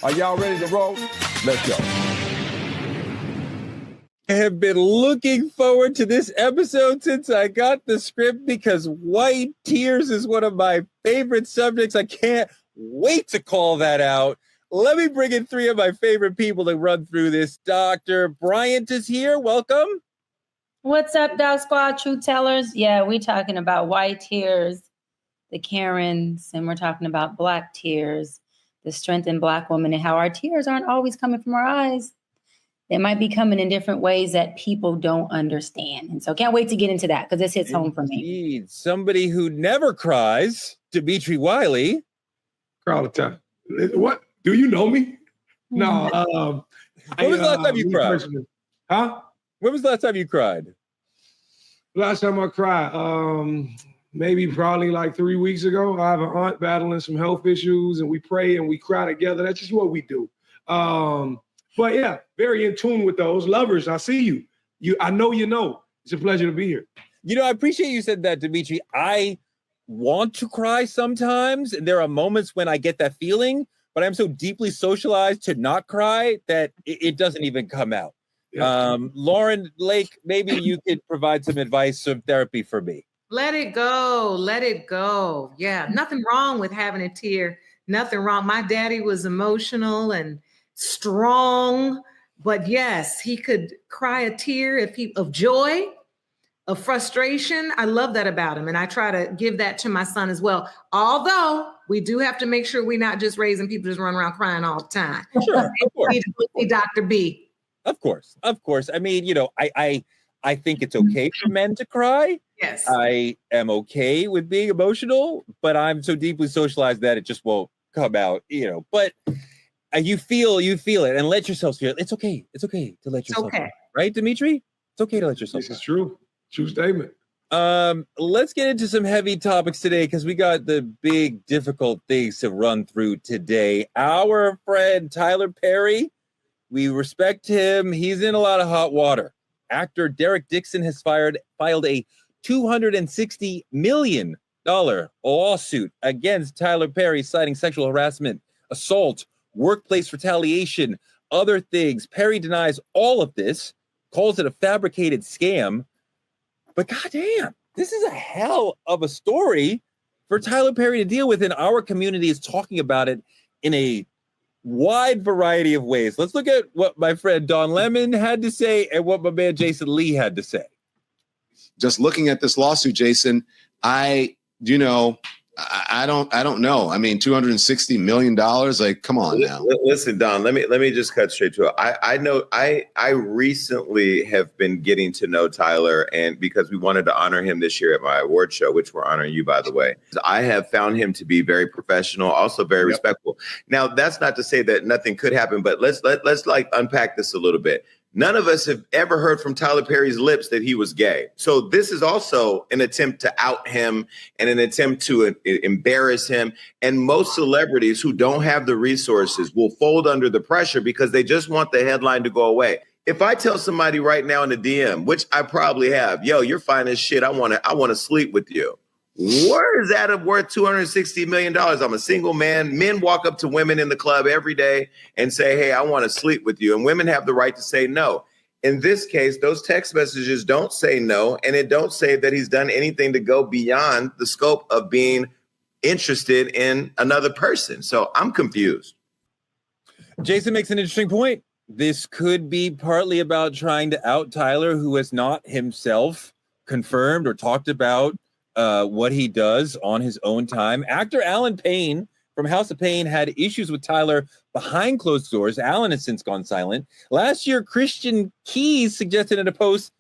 Are y'all ready to roll? Let's go. I have been looking forward to this episode since I got the script because white tears is one of my favorite subjects. I can't wait to call that out. Let me bring in three of my favorite people to run through this. Dr. Bryant is here. Welcome. What's up, Dog Squad, Truth Tellers? Yeah, we're talking about white tears, the Karens, and we're talking about black tears, the strength in black women, and how our tears aren't always coming from our eyes. They might be coming in different ways that people don't understand. And so can't wait to get into that because this hits home for me. Indeed. Somebody who never cries, Dimitri Wiley. Cry all the time. What? Do you know me? No. When was the last time you cried? Huh? When was the last time you cried? Last time I cried, maybe probably like 3 weeks ago. I have an aunt battling some health issues, and we pray and we cry together. That's just what we do. But yeah, very in tune with those lovers. I see you. I know you know. It's a pleasure to be here. You know, I appreciate you said that, Dimitri. I want to cry sometimes. There are moments when I get that feeling, but I'm so deeply socialized to not cry that it doesn't even come out. Yeah. Lauren Lake, maybe you could provide some advice, some therapy for me. Let it go. Let it go. Yeah, nothing wrong with having a tear. Nothing wrong. My daddy was emotional and strong, but yes, he could cry a tear of joy, of frustration. I love that about him, and I try to give that to my son as well. Although we do have to make sure we're not just raising people just run around crying all the time. Sure, of course. Dr. B. Of course. I mean, you know, I think it's okay for men to cry. Yes. I am okay with being emotional, but I'm so deeply socialized that it just won't come out, you know. But you feel it and let yourself feel it. It's okay. It's okay to let yourself feel it. Right, Dimitri? It's okay to let yourself This is true. True statement. Let's get into some heavy topics today because we got the big, difficult things to run through today. Our friend Tyler Perry, we respect him. He's in a lot of hot water. Actor Derek Dixon has filed a $260 million lawsuit against Tyler Perry, citing sexual harassment, assault, workplace retaliation, other things. Perry denies all of this, calls it a fabricated scam. But goddamn, this is a hell of a story for Tyler Perry to deal with, and our community is talking about it in a wide variety of ways. Let's look at what my friend Don Lemon had to say and what my man Jason Lee had to say. Just looking at this lawsuit, Jason, I don't know. I mean, $260 million. Like, come on now. Listen, Don, let me just cut straight to it. I recently have been getting to know Tyler, and because we wanted to honor him this year at my award show, which we're honoring you, by the way. I have found him to be very professional, also very respectful. Now, that's not to say that nothing could happen, but let's like unpack this a little bit. None of us have ever heard from Tyler Perry's lips that he was gay. So this is also an attempt to out him and an attempt to embarrass him. And most celebrities who don't have the resources will fold under the pressure because they just want the headline to go away. If I tell somebody right now in the DM, which I probably have, yo, you're fine as shit. I want to sleep with you. Where is that worth $260 million? I'm a single man. Men walk up to women in the club every day and say, hey, I want to sleep with you. And women have the right to say no. In this case, those text messages don't say no. And it don't say that he's done anything to go beyond the scope of being interested in another person. So I'm confused. Jason makes an interesting point. This could be partly about trying to out Tyler, who has not himself confirmed or talked about what he does on his own time. Actor Alan Payne from House of Payne had issues with Tyler behind closed doors. Alan has since gone silent. Last year, Christian Keys suggested in a post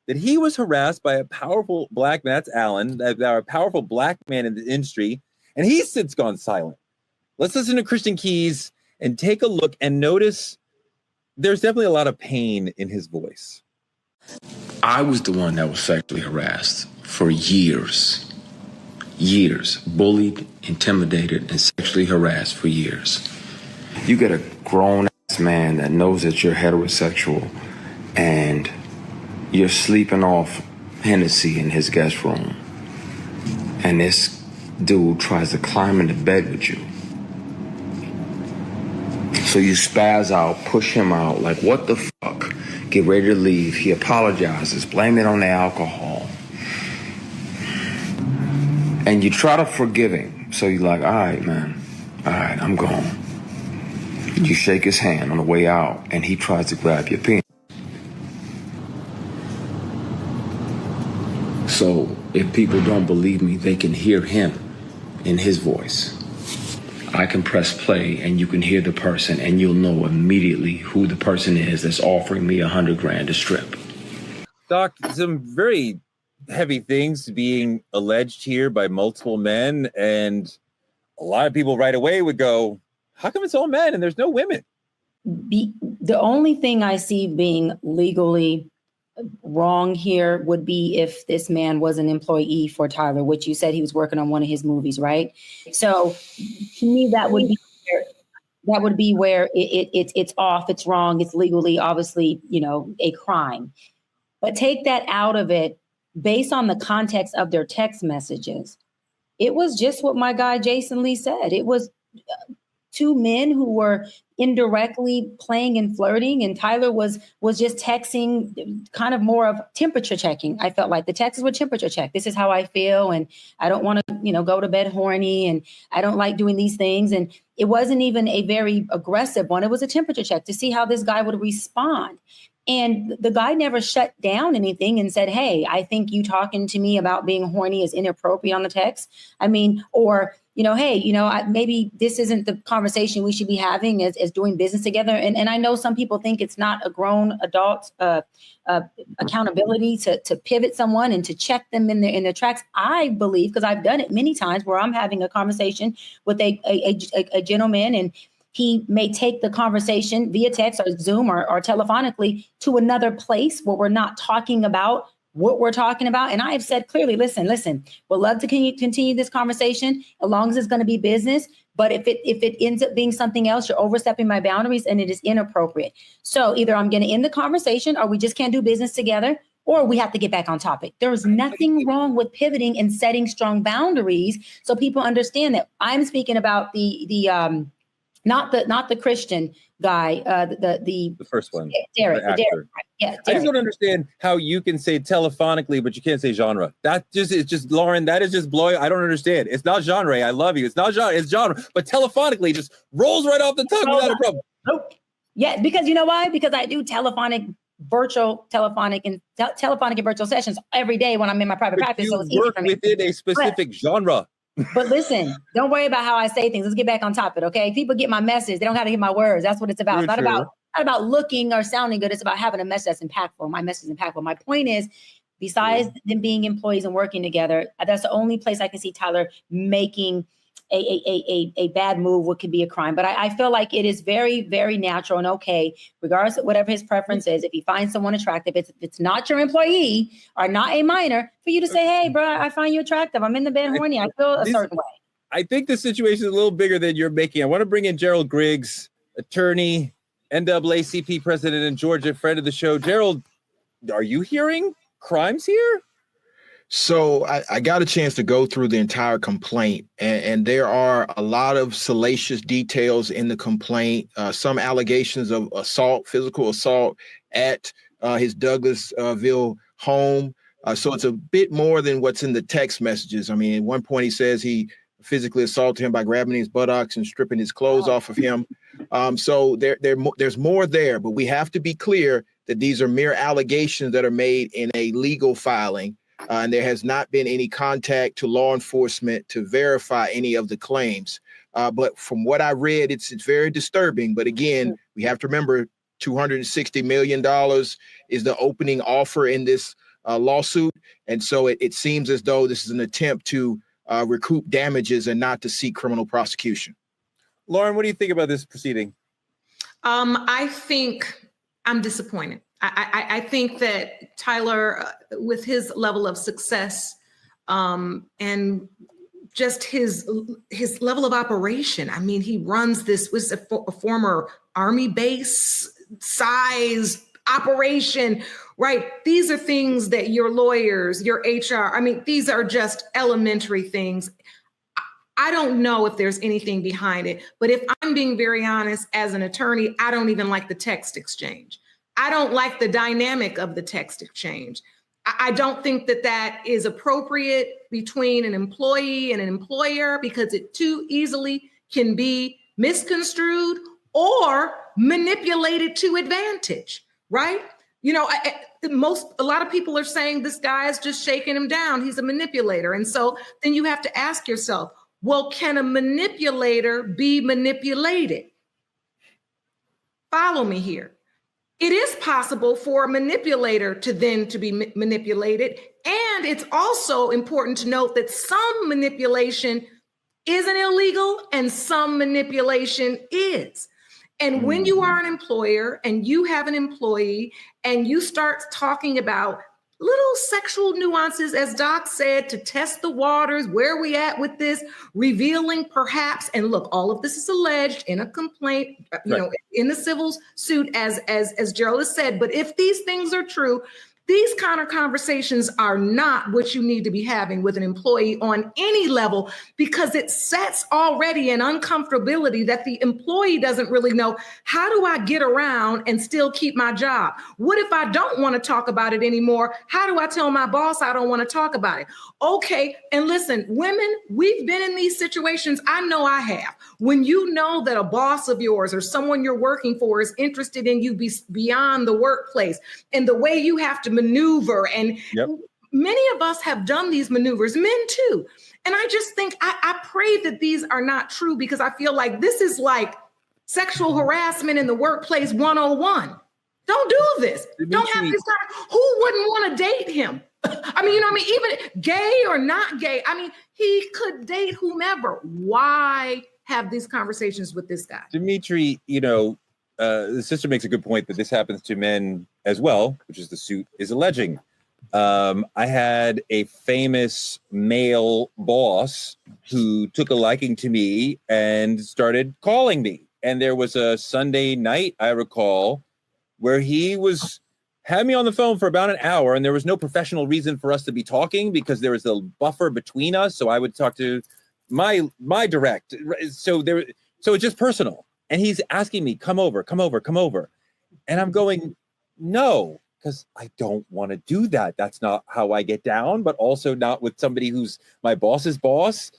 that he was harassed by a powerful black man. That's Alan, a powerful black man in the industry, and he's since gone silent. Let's listen to Christian Keys and take a look and notice there's definitely a lot of pain in his voice. I was the one that was sexually harassed for years, bullied, intimidated, and sexually harassed for years. You get a grown-ass man that knows that you're heterosexual and you're sleeping off Hennessy in his guest room, and this dude tries to climb into bed with you. So you spaz out, push him out, like, what the fuck? Get ready to leave. He apologizes, blame it on the alcohol. And you try to forgive him. So you're like, all right, man. All right, I'm gone. You shake his hand on the way out, and he tries to grab your penis. So if people don't believe me, they can hear him in his voice. I can press play and you can hear the person and you'll know immediately who the person is that's offering me $100,000 to strip. Doc, some very heavy things being alleged here by multiple men, and a lot of people right away would go, how come it's all men and there's no women? The only thing I see being legally wrong here would be if this man was an employee for Tyler, which you said he was working on one of his movies, right? So to me, that would be where it's off, it's wrong, it's legally, obviously, a crime. But take that out of it, based on the context of their text messages. It was just what my guy Jason Lee said. It was two men who were indirectly playing and flirting, and Tyler was just texting, kind of more of temperature checking. I felt like the texts were temperature check. This is how I feel, and I don't want to, go to bed horny, and I don't like doing these things. And it wasn't even a very aggressive one. It was a temperature check to see how this guy would respond. And the guy never shut down anything and said, hey, I think you talking to me about being horny is inappropriate on the text. I mean, or, hey, maybe this isn't the conversation we should be having as doing business together. And I know some people think it's not a grown adult accountability to pivot someone and to check them in their tracks. I believe, because I've done it many times, where I'm having a conversation with a gentleman, and he may take the conversation via text or Zoom or telephonically to another place where we're not talking about what we're talking about. And I have said clearly, listen, we'd love to continue this conversation as long as it's going to be business. But if it ends up being something else, you're overstepping my boundaries and it is inappropriate. So either I'm going to end the conversation, or we just can't do business together, or we have to get back on topic. There's nothing wrong with pivoting and setting strong boundaries so people understand that. I'm speaking about not the Christian guy, the first one, Derek. Yeah, I just don't understand how you can say telephonically, but you can't say genre. It's just Lauren. That is just blowing. I don't understand. It's not genre. I love you. It's not genre. It's genre. But telephonically just rolls right off the tongue without a problem. Nope. Yeah, because you know why? Because I do virtual telephonic and virtual sessions every day when I'm in my private practice. So it's easy for me. Within a specific genre. But listen, don't worry about how I say things. Let's get back on topic, okay? People get my message. They don't have to get my words. That's what it's about. Not about looking or sounding good. It's about having a message that's impactful. My message is impactful. My point is, besides them being employees and working together, that's the only place I can see Tyler making a bad move, what could be a crime. But I feel like it is very, very natural and okay, regardless of whatever his preference is, if he finds someone attractive, it's not your employee or not a minor, for you to say, hey, bro, I find you attractive. I'm in the bed horny. I feel a certain way. I think the situation is a little bigger than you're making. I want to bring in Gerald Griggs, attorney, NAACP president in Georgia, friend of the show. Gerald, are you hearing crimes here? So I got a chance to go through the entire complaint, and there are a lot of salacious details in the complaint, some allegations of assault, physical assault at his Douglasville home. So it's a bit more than what's in the text messages. I mean, at one point he says he physically assaulted him by grabbing his buttocks and stripping his clothes off of him. So there's more there, but we have to be clear that these are mere allegations that are made in a legal filing. And there has not been any contact to law enforcement to verify any of the claims. But from what I read, it's very disturbing. But again, we have to remember $260 million is the opening offer in this lawsuit. And so it seems as though this is an attempt to recoup damages and not to seek criminal prosecution. Lauren, what do you think about this proceeding? I think I'm disappointed. I think that Tyler, with his level of success and just his level of operation, I mean, he runs this was a former Army base size operation, right? These are things that your lawyers, your HR, I mean, these are just elementary things. I don't know if there's anything behind it. But if I'm being very honest, as an attorney, I don't even like the text exchange. I don't like the dynamic of the text exchange. I don't think that that is appropriate between an employee and an employer, because it too easily can be misconstrued or manipulated to advantage, right? You know, a lot of people are saying this guy is just shaking him down. He's a manipulator. And so then you have to ask yourself, well, can a manipulator be manipulated? Follow me here. It is possible for a manipulator to then to be manipulated. And it's also important to note that some manipulation isn't illegal and some manipulation is. And when you are an employer and you have an employee and you start talking about little sexual nuances, as Doc said, to test the waters, where are we at with this, revealing perhaps, and look, all of this is alleged in a complaint, you know, in the civil suit, as Gerald has said. But if these things are true, these kind of conversations are not what you need to be having with an employee on any level, because it sets already an uncomfortability that the employee doesn't really know, how do I get around and still keep my job? What if I don't want to talk about it anymore? How do I tell my boss I don't want to talk about it? Okay, and listen, women, we've been in these situations. I know I have. When you know that a boss of yours or someone you're working for is interested in you beyond the workplace, and the way you have to maneuver, and many of us have done these maneuvers, men too. And I just think, I pray that these are not true, because I feel like this is like sexual harassment in the workplace 101. Don't do this. Don't have this kind of, who wouldn't want to date him? I mean, you know what I mean? Even gay or not gay, I mean, he could date whomever. Why have these conversations with this guy? Dimitri, you know, the sister makes a good point that this happens to men as well, which is the suit is alleging. I had a famous male boss who took a liking to me and started calling me. And there was a Sunday night, I recall, where he had me on the phone for about an hour, and there was no professional reason for us to be talking because there was a buffer between us. So I would talk to my direct. So it's just personal. And he's asking me, come over. And I'm going, no, because I don't want to do that. That's not how I get down, but also not with somebody who's my boss's boss.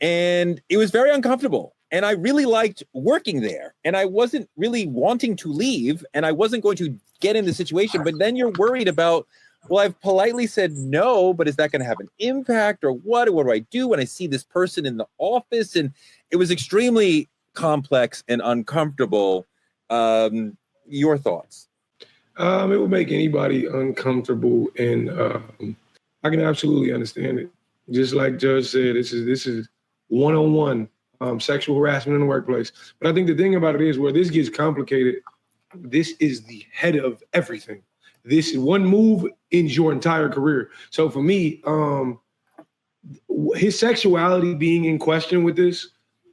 And it was very uncomfortable. And I really liked working there. And I wasn't really wanting to leave. And I wasn't going to get in the situation. But then you're worried about, well, I've politely said no, but is that going to have an impact or what? What do I do when I see this person in the office? And it was extremely complex and uncomfortable. Your thoughts? It would make anybody uncomfortable, and I can absolutely understand it. Just like Judge said, this is one-on-one sexual harassment in the workplace. But I think the thing about it is, where this gets complicated, this is the head of everything. This one move ends your entire career. So for me, his sexuality being in question with this,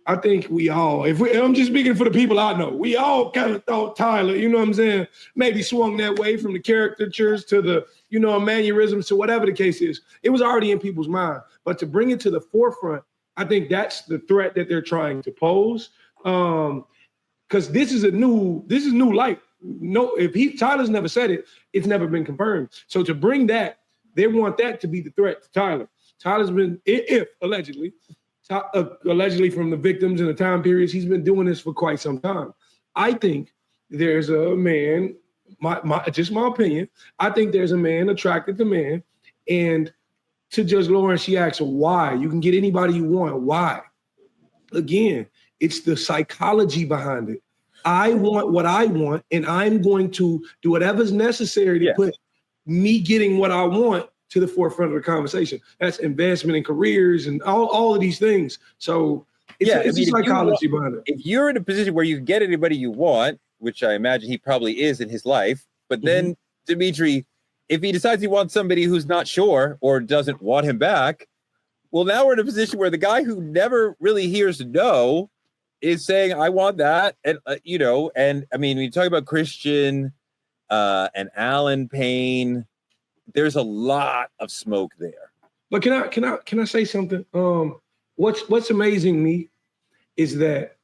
I think I'm just speaking for the people I know, we all kind of thought Tyler, you know what I'm saying, maybe swung that way from the caricatures to the, mannerisms to whatever the case is. It was already in people's mind. But to bring it to the forefront, I think that's the threat that they're trying to pose. Because this is new light. No, if Tyler's never said it, it's never been confirmed. So to bring that, they want that to be the threat to Tyler. Tyler's been, if allegedly from the victims and the time periods, he's been doing this for quite some time. I think there's a man, just my opinion, I think there's a man attracted to man. And to Judge Lauren, she asks, why? You can get anybody you want. Why? Again, it's the psychology behind it. I want what I want, and I'm going to do whatever's necessary to put me getting what I want to the forefront of the conversation. That's investment in careers and all of these things. So it's a psychology behind it. If you're in a position where you can get anybody you want, which I imagine he probably is in his life, but then Dimitri, if he decides he wants somebody who's not sure or doesn't want him back, well, now we're in a position where the guy who never really hears no is saying, I want that. And, and I mean, when you talk about Christian and Alan Payne, there's a lot of smoke there. But can I say something? what's amazing me is that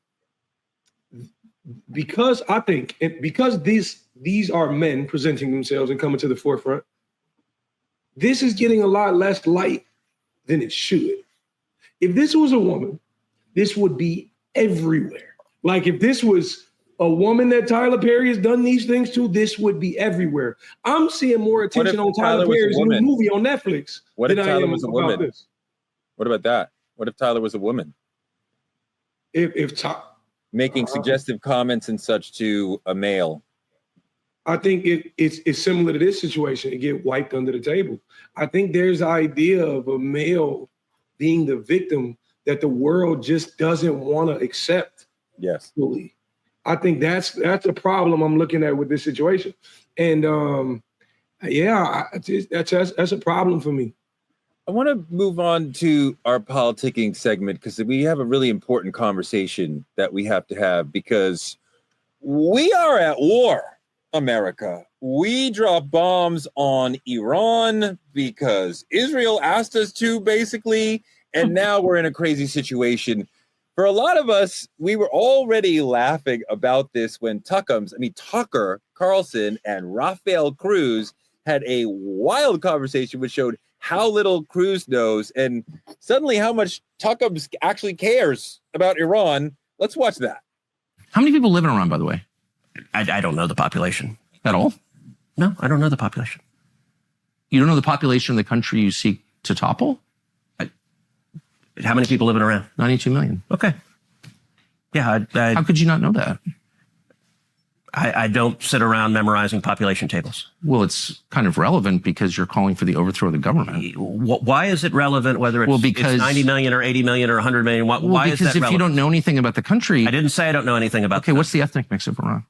because these are men presenting themselves and coming to the forefront, this is getting a lot less light than it should. If this was a woman, this would be everywhere. Like if this was a woman that Tyler Perry has done these things to, this would be everywhere. I'm seeing more attention on Tyler Perry's new movie on Netflix. What if Tyler was a woman? What about that? What if Tyler was a woman? Making suggestive comments and such to a male. I think it's similar to this situation. It get wiped under the table. I think there's the idea of a male being the victim that the world just doesn't want to accept. Yes. Fully. I think that's a problem I'm looking at with this situation. And that's a problem for me. I want to move on to our politicking segment because we have a really important conversation that we have to have because we are at war, America. We drop bombs on Iran because Israel asked us to, basically, and now we're in a crazy situation. For a lot of us, we were already laughing about this when Tucker Carlson and Rafael Cruz had a wild conversation which showed how little Cruz knows and suddenly how much Tucker actually cares about Iran. Let's watch that. How many people live in Iran, by the way? I don't know the population. At all? No, I don't know the population. You don't know the population of the country you seek to topple? How many people live in Iran? 92 million. Okay. Yeah. How could you not know that? I don't sit around memorizing population tables. Well, it's kind of relevant because you're calling for the overthrow of the government. Why is it relevant whether it's 90 million or 80 million or 100 million? Why is that relevant? Because if you don't know anything about the country... I didn't say I don't know anything about Okay, what's the ethnic mix of Iran?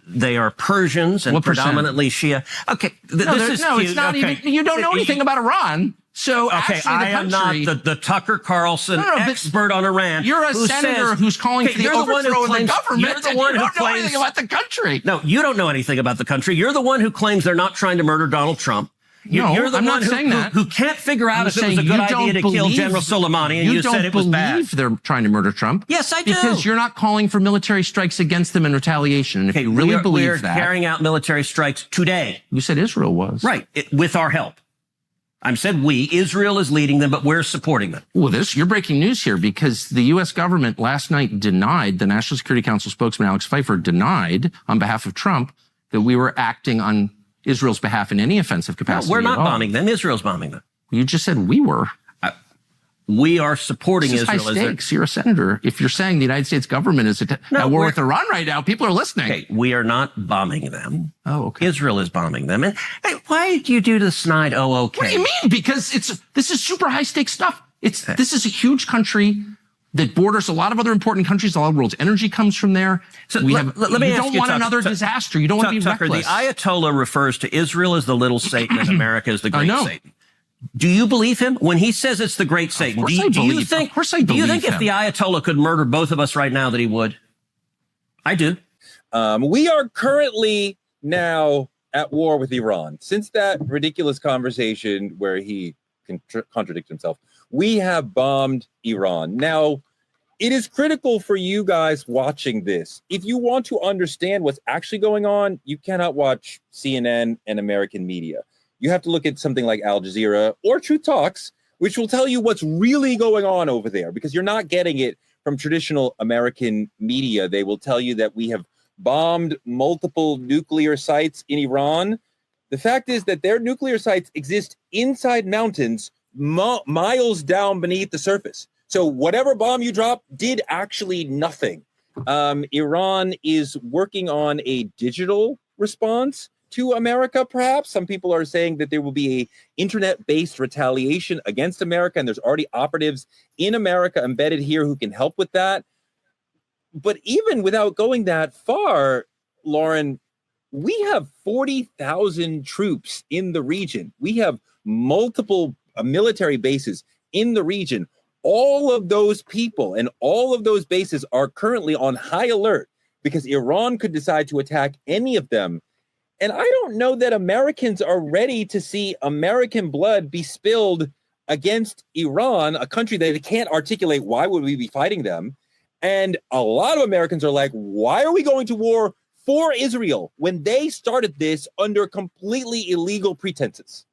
They are Persians and predominantly Shia. Okay, it's not even... You don't know anything about Iran. So I am not the Tucker Carlson expert on Iran. You're a senator who's calling for the overthrow of the government. You're the one who claims anything about the country. No, you don't know anything about the country. You're the one who claims they're not trying to murder Donald Trump. You're the one who can't figure out if it was a good idea to kill General Soleimani, and you said it was bad. You don't believe they're trying to murder Trump. Yes, I do. Because you're not calling for military strikes against them in retaliation. And if you really believe that... We're carrying out military strikes today. You said Israel was. Right, with our help. I said we. Israel is leading them, but we're supporting them. Well, you're breaking news here because the U.S. government last night denied, the National Security Council spokesman Alex Pfeiffer denied on behalf of Trump that we were acting on Israel's behalf in any offensive capacity. No, we're not bombing them. Israel's bombing them. You just said we were. We are supporting Israel. High stakes. You're a senator. If you're saying the United States government is at war with Iran right now, people are listening. Okay, we are not bombing them. Oh, okay. Israel is bombing them. And why do you do the snide? Oh, okay. What do you mean? Because this is super high stakes stuff. This is a huge country that borders a lot of other important countries. A lot of the world's energy comes from there. So let me ask you, you don't want another disaster. You don't want to be reckless. The Ayatollah refers to Israel as the little Satan and America as the great Satan. Do you believe him when he says it's the great Satan? Do you think if the Ayatollah could murder both of us right now that he would? I do. We are currently now at war with Iran. Since that ridiculous conversation where he contradicted himself, we have bombed Iran. Now, it is critical for you guys watching this. If you want to understand what's actually going on, you cannot watch CNN and American media. You have to look at something like Al Jazeera or Truth Talks, which will tell you what's really going on over there, because you're not getting it from traditional American media. They will tell you that we have bombed multiple nuclear sites in Iran. The fact is that their nuclear sites exist inside mountains miles down beneath the surface. So whatever bomb you drop did actually nothing. Iran is working on a digital response to America, perhaps. Some people are saying that there will be a internet-based retaliation against America, and there's already operatives in America embedded here who can help with that. But even without going that far, Lauren, we have 40,000 troops in the region. We have multiple military bases in the region. All of those people and all of those bases are currently on high alert because Iran could decide to attack any of them. And I don't know that Americans are ready to see American blood be spilled against Iran, a country that they can't articulate why would we be fighting them. And a lot of Americans are like, why are we going to war for Israel when they started this under completely illegal pretenses?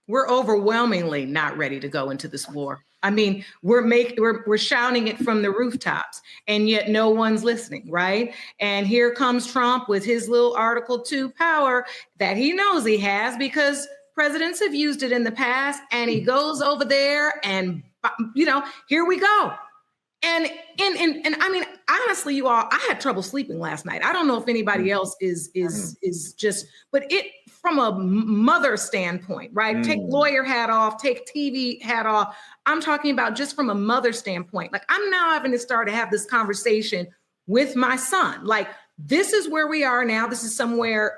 We're overwhelmingly not ready to go into this war. I mean, we're shouting it from the rooftops, and yet no one's listening, right? And here comes Trump with his little Article 2 power that he knows he has because presidents have used it in the past, and he goes over there and, here we go. And I mean, honestly, you all, I had trouble sleeping last night. I don't know if anybody else is just, but it from a mother standpoint, right? Take lawyer hat off, take TV hat off. I'm talking about just from a mother standpoint. Like, I'm now having to start to have this conversation with my son. Like, this is where we are now. This is somewhere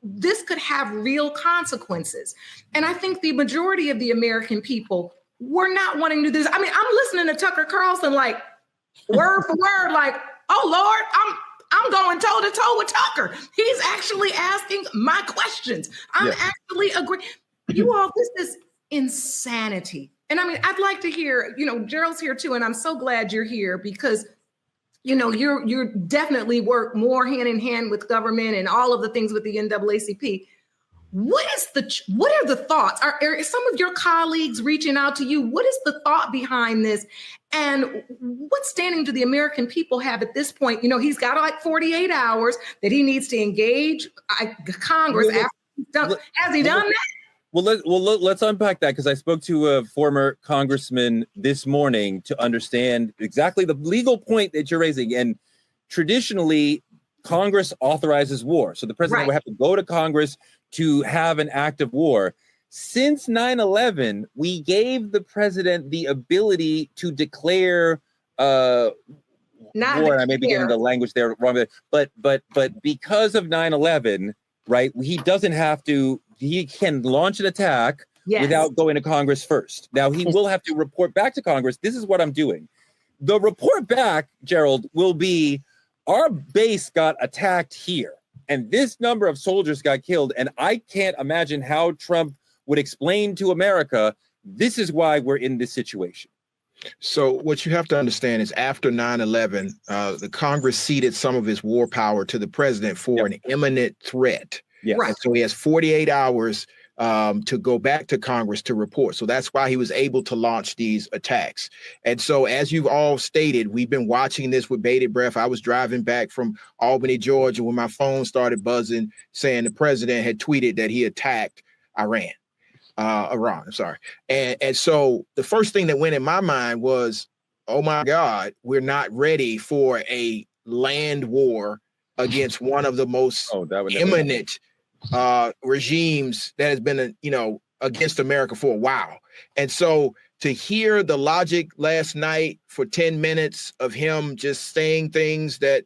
this could have real consequences. And I think the majority of the American people were not wanting to do this. I mean, I'm listening to Tucker Carlson, like word for word, like, oh Lord, I'm going toe to toe with Tucker. He's actually asking my questions. I'm actually agreeing. You all, this is insanity. And I mean, I'd like to hear, Gerald's here too, and I'm so glad you're here because you're definitely work more hand in hand with government and all of the things with the NAACP. What are the thoughts? Are some of your colleagues reaching out to you? What is the thought behind this? And what standing do the American people have at this point? He's got like 48 hours that he needs to engage Congress after he's done. Has he done that? Well, let's unpack that because I spoke to a former congressman this morning to understand exactly the legal point that you're raising. And traditionally, Congress authorizes war. So the president would have to go to Congress to have an act of war. Since 9/11, we gave the president the ability to declare war. And I may be getting the language there wrong, but because of 9/11, right? He doesn't have to. He can launch an attack without going to Congress first. Now he will have to report back to Congress. This is what I'm doing. The report back, Gerald, will be our base got attacked here. And this number of soldiers got killed. And I can't imagine how Trump would explain to America, this is why we're in this situation. So what you have to understand is after 9/11, the Congress ceded some of its war power to the president for an imminent threat. And so he has 48 hours to go back to Congress to report. So that's why he was able to launch these attacks. And so as you've all stated, we've been watching this with bated breath. I was driving back from Albany, Georgia, when my phone started buzzing saying the president had tweeted that he attacked Iran. I'm sorry. And so the first thing that went in my mind was, oh my God, we're not ready for a land war against one of the most imminent regimes that has been, against America for a while. And so to hear the logic last night for 10 minutes of him just saying things that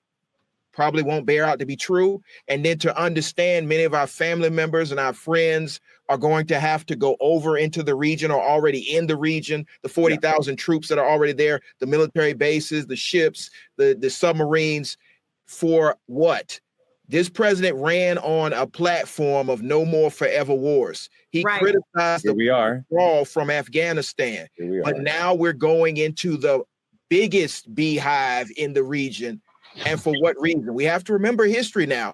probably won't bear out to be true, and then to understand many of our family members and our friends are going to have to go over into the region or already in the region, the 40,000 troops that are already there, the military bases, the ships, the submarines, for what? This president ran on a platform of no more forever wars. He criticized the withdrawal from Afghanistan, but now we're going into the biggest beehive in the region. And for what reason? We have to remember history now.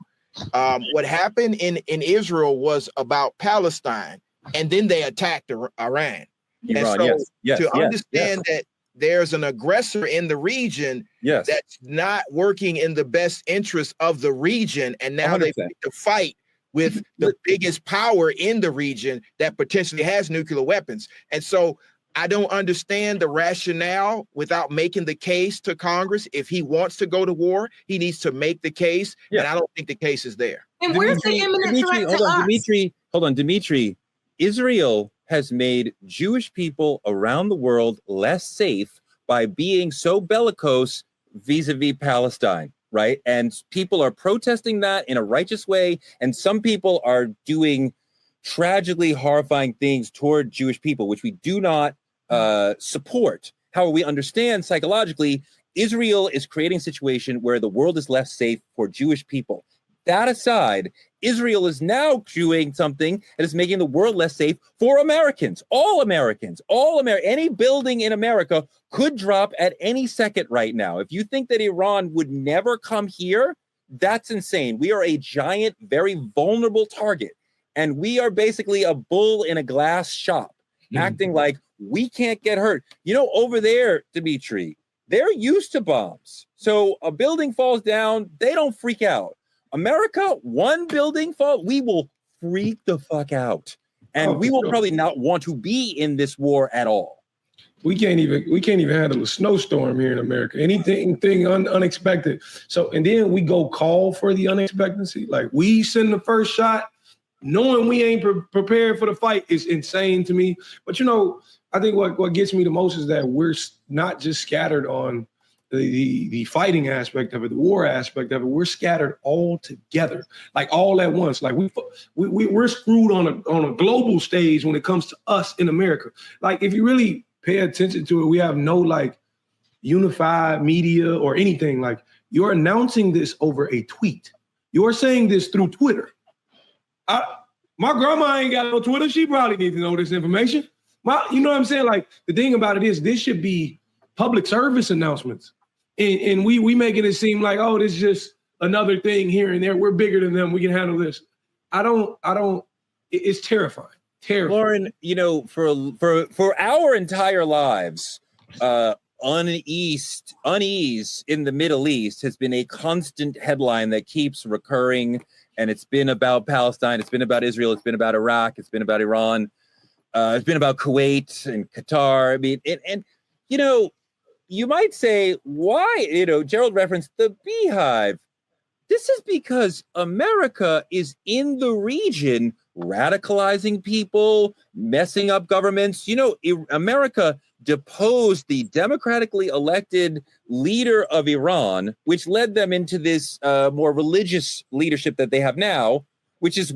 What happened in Israel was about Palestine, and then they attacked Iran. To understand that there's an aggressor in the region that's not working in the best interest of the region. And now 100%. They have to fight with the biggest power in the region that potentially has nuclear weapons. And so I don't understand the rationale without making the case to Congress. If he wants to go to war, he needs to make the case. And I don't think the case is there. And where's the imminent threat to us? Dimitri, Israel has made Jewish people around the world less safe by being so bellicose vis-a-vis Palestine, right? And people are protesting that in a righteous way. And some people are doing tragically horrifying things toward Jewish people, which we do not support. However, we understand psychologically, Israel is creating a situation where the world is less safe for Jewish people. That aside, Israel is now doing something that is making the world less safe for Americans. Any building in America could drop at any second right now. If you think that Iran would never come here, that's insane. We are a giant, very vulnerable target. And we are basically a bull in a glass shop, acting like we can't get hurt. You know, over there, Dimitri, they're used to bombs. So a building falls down, they don't freak out. America, one building fall, we will freak the fuck out. And we will probably not want to be in this war at all. We can't even handle a snowstorm here in America. Anything unexpected. So, and then we go call for the unexpectancy. Like, we send the first shot, knowing we ain't prepared for the fight is insane to me. But, you know, I think what gets me the most is that we're not just scattered on the fighting aspect of it, the war aspect of it. We're scattered all together, like all at once. Like we're screwed on a global stage when it comes to us in America. Like, if you really pay attention to it, we have no like unified media or anything. Like, you're announcing this over a tweet. You're saying this through Twitter. My grandma ain't got no Twitter. She probably needs to know this information. You know what I'm saying? Like, the thing about it is, this should be public service announcements. And we making it seem like, oh, this is just another thing here and there. We're bigger than them. We can handle this. It's terrifying. Lauren, you know, for our entire lives, unease in the Middle East has been a constant headline that keeps recurring. And it's been about Palestine. It's been about Israel. It's been about Iraq. It's been about Iran. It's been about Kuwait and Qatar. I mean, and you know, you might say, why? You know, Gerald referenced the beehive. This is because America is in the region radicalizing people, messing up governments. You know, America deposed the democratically elected leader of Iran, which led them into this more religious leadership that they have now, which is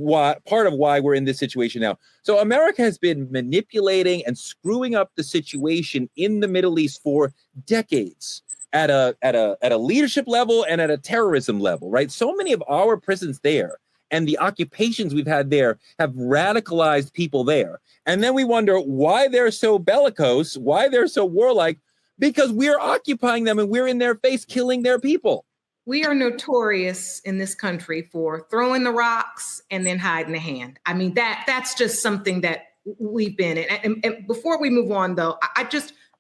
part of why we're in this situation now. So America has been manipulating and screwing up the situation in the Middle East for decades at a leadership level and at a terrorism level, right? So many of our prisons there and the occupations we've had there have radicalized people there. And then we wonder why they're so bellicose, why they're so warlike, because we're occupying them and we're in their face killing their people. We are notorious in this country for throwing the rocks and then hiding the hand. I mean, that's just something that we've been in. And before we move on, though, I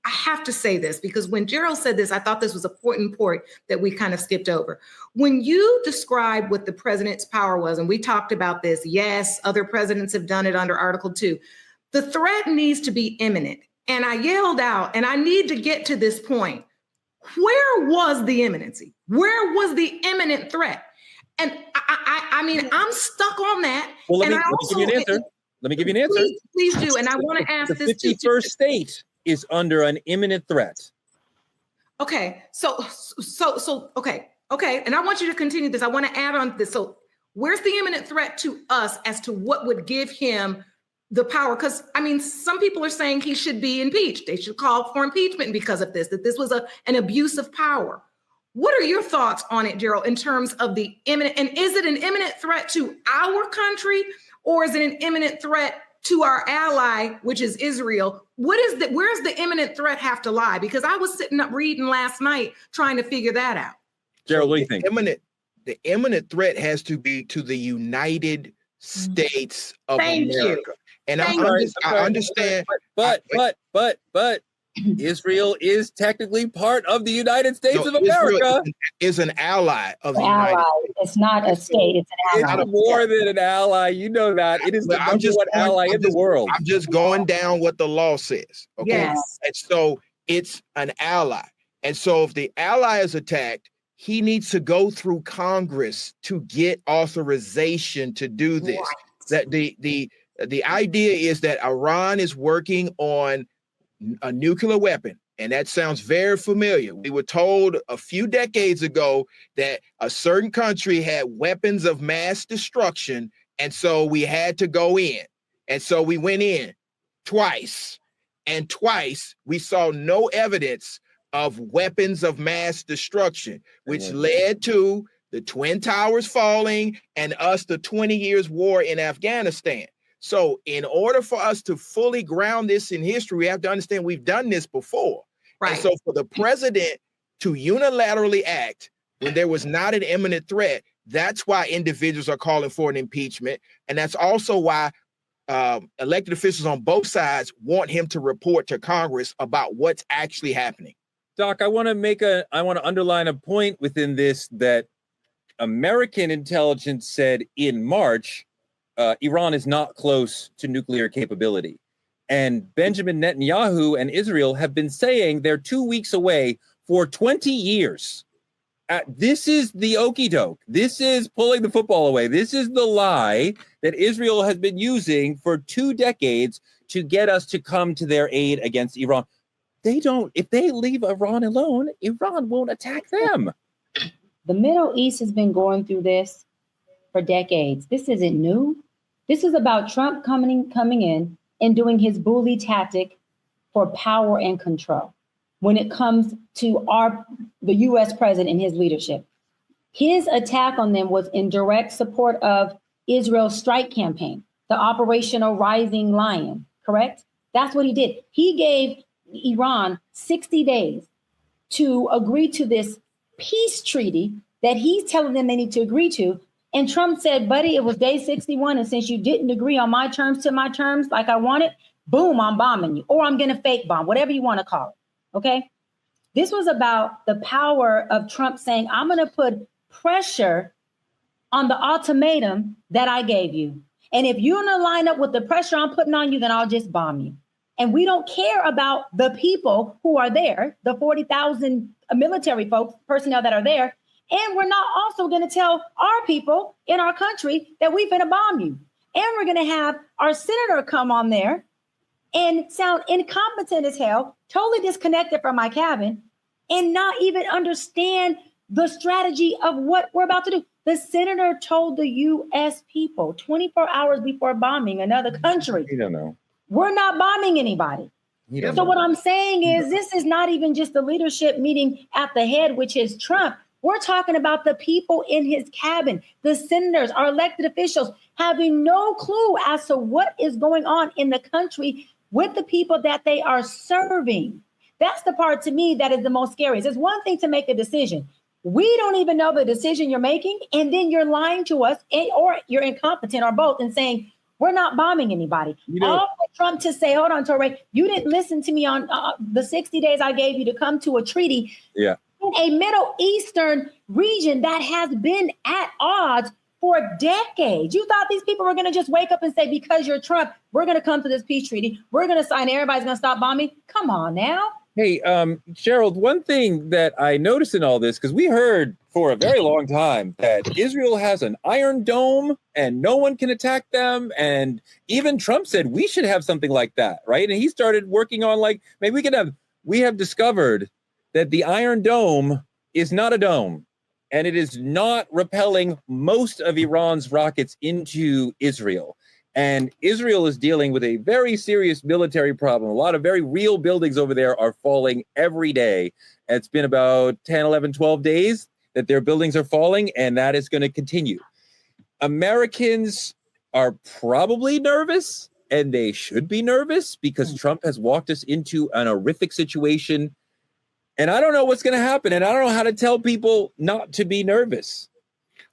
have to say this, because when Gerald said this, I thought this was an important point that we kind of skipped over. When you describe what the president's power was, and we talked about this, yes, other presidents have done it under Article 2. The threat needs to be imminent. And I yelled out, and I need to get to this point. Where was the imminency? Where was the imminent threat? And I mean, I'm stuck on that. Well, let me give you an answer. Let me give you an answer. Please do. And I want to ask this too. The 51st state is under an imminent threat. Okay. So, okay. And I want you to continue this. I want to add on this. So where's the imminent threat to us as to what would give him the power? Because, I mean, some people are saying he should be impeached. They should call for impeachment because of this, that this was an abuse of power. What are your thoughts on it, Gerald, in terms of the imminent, and is it an imminent threat to our country, or is it an imminent threat to our ally, which is Israel? Where's the imminent threat have to lie? Because I was sitting up reading last night trying to figure that out. Gerald, what do you think? The imminent threat has to be to the United States of America. And I understand. But Israel is technically part of the United States of America. Israel is an ally of the United States. It's not a state, it's an ally. It's more than an ally. You know that. It is the number one ally in the world. I'm just going down what the law says. Okay. Yes. And so it's an ally. And so if the ally is attacked, he needs to go through Congress to get authorization to do this. That the idea is that Iran is working on a nuclear weapon, and that sounds very familiar. We were told a few decades ago that a certain country had weapons of mass destruction, and so we had to go in. And so we went in twice, and twice we saw no evidence of weapons of mass destruction, which led to the Twin Towers falling, and us the 20 years war in Afghanistan. So in order for us to fully ground this in history, we have to understand we've done this before. Right. And so for the president to unilaterally act when there was not an imminent threat, that's why individuals are calling for an impeachment. And that's also why elected officials on both sides want him to report to Congress about what's actually happening. Doc, I want to underline a point within this that American intelligence said in March, Iran is not close to nuclear capability. And Benjamin Netanyahu and Israel have been saying they're 2 weeks away for 20 years. This is the okie doke. This is pulling the football away. This is the lie that Israel has been using for 2 decades to get us to come to their aid against Iran. If they leave Iran alone, Iran won't attack them. The Middle East has been going through this for decades. This isn't new. This is about Trump coming in and doing his bully tactic for power and control when it comes to the U.S. president and his leadership. His attack on them was in direct support of Israel's strike campaign, the Operational Rising Lion, correct? That's what he did. He gave Iran 60 days to agree to this peace treaty that he's telling them they need to agree to. And Trump said, buddy, it was day 61. And since you didn't agree on my terms like I wanted, boom, I'm bombing you, or I'm going to fake bomb, whatever you want to call it. OK, this was about the power of Trump saying, I'm going to put pressure on the ultimatum that I gave you. And if you're going to line up with the pressure I'm putting on you, then I'll just bomb you. And we don't care about the people who are there, the 40,000 military folks, personnel that are there. And we're not also going to tell our people in our country that we're going to bomb you. And we're going to have our senator come on there and sound incompetent as hell, totally disconnected from my cabin, and not even understand the strategy of what we're about to do. The senator told the U.S. people 24 hours before bombing another country, You don't know. we're not bombing anybody. So what I'm saying is this is not even just the leadership meeting at the head, which is Trump. We're talking about the people in his cabin, the senators, our elected officials, having no clue as to what is going on in the country with the people that they are serving. That's the part to me that is the most scary. It's one thing to make a decision. We don't even know the decision you're making, and then you're lying to us, or you're incompetent, or both, and saying, we're not bombing anybody. All for Trump to say, hold on, Torre, you didn't listen to me on the 60 days I gave you to come to a treaty. Yeah. In a Middle Eastern region that has been at odds for decades. You thought these people were going to just wake up and say, because you're Trump, we're going to come to this peace treaty. We're going to sign. Everybody's going to stop bombing. Come on now. Hey, Gerald, one thing that I noticed in all this, because we heard for a very long time that Israel has an iron dome and no one can attack them. And even Trump said we should have something like that, right? And he started working on maybe we have discovered that the Iron Dome is not a dome, and it is not repelling most of Iran's rockets into Israel. And Israel is dealing with a very serious military problem. A lot of very real buildings over there are falling every day. It's been about 10, 11, 12 days that their buildings are falling, and that is going to continue. Americans are probably nervous, and they should be nervous because Trump has walked us into an horrific situation. And I don't know what's going to happen. And I don't know how to tell people not to be nervous.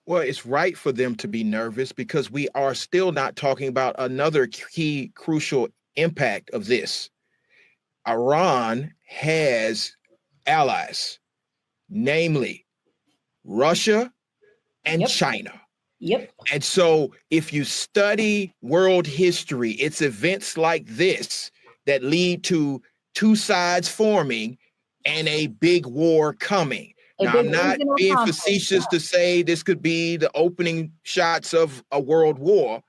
Well, it's right for them to be nervous because we are still not talking about another key crucial impact of this. Iran has allies, namely Russia and China. Yep. And so if you study world history, it's events like this that lead to two sides forming and a big war coming. Now, I'm not being facetious to say this could be the opening shots of a world war,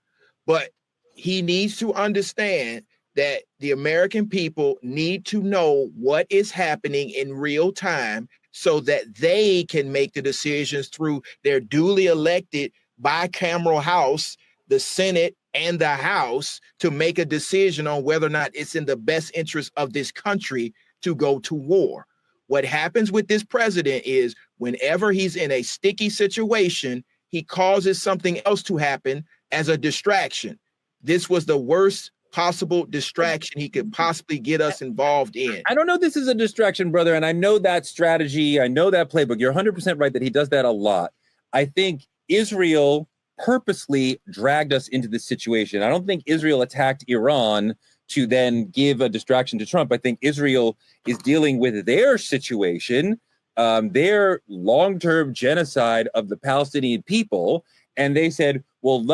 but he needs to understand that the American people need to know what is happening in real time so that they can make the decisions through their duly elected bicameral House, the Senate and the House, to make a decision on whether or not it's in the best interest of this country to go to war. What happens with this president is whenever he's in a sticky situation, he causes something else to happen as a distraction. This was the worst possible distraction he could possibly get us involved in. I don't know if this is a distraction, brother, and I know that strategy. I know that playbook. You're 100% right that he does that a lot. I think Israel purposely dragged us into this situation. I don't think Israel attacked Iran to then give a distraction to Trump. I think Israel is dealing with their situation, their long-term genocide of the Palestinian people, and they said, well,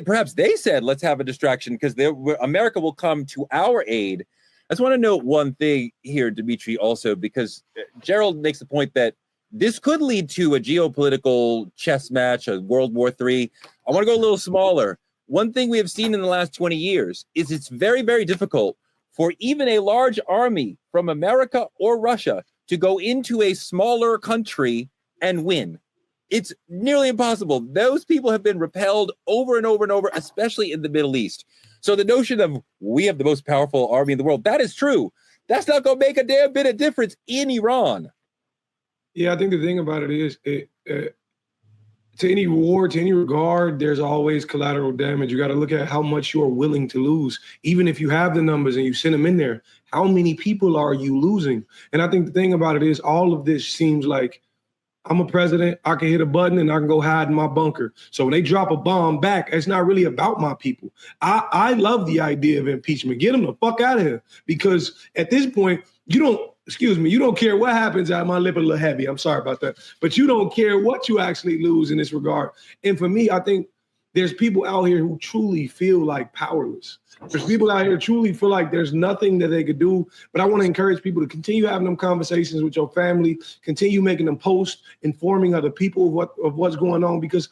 perhaps they said, let's have a distraction because America will come to our aid. I just want to note one thing here, Dimitri, also, because Gerald makes the point that this could lead to a geopolitical chess match, a World War III. I want to go a little smaller. One thing we have seen in the last 20 years is it's very, very difficult for even a large army from America or Russia to go into a smaller country and win. It's nearly impossible. Those people have been repelled over and over and over, especially in the Middle East. So the notion of we have the most powerful army in the world, that is true. That's not going to make a damn bit of difference in Iran. Yeah, I think the thing about it is, to any war, to any regard, there's always collateral damage. You got to look at how much you're willing to lose. Even if you have the numbers and you send them in there, how many people are you losing? And I think the thing about it is all of this seems like I'm a president, I can hit a button and I can go hide in my bunker. So when they drop a bomb back, it's not really about my people. I love the idea of impeachment. Get them the fuck out of here. Because at this point, you don't care what happens. My lip a little heavy. I'm sorry about that. But you don't care what you actually lose in this regard. And for me, I think there's people out here who truly feel like powerless. There's people out here who truly feel like there's nothing that they could do. But I want to encourage people to continue having them conversations with your family, continue making them posts, informing other people of what's going on, because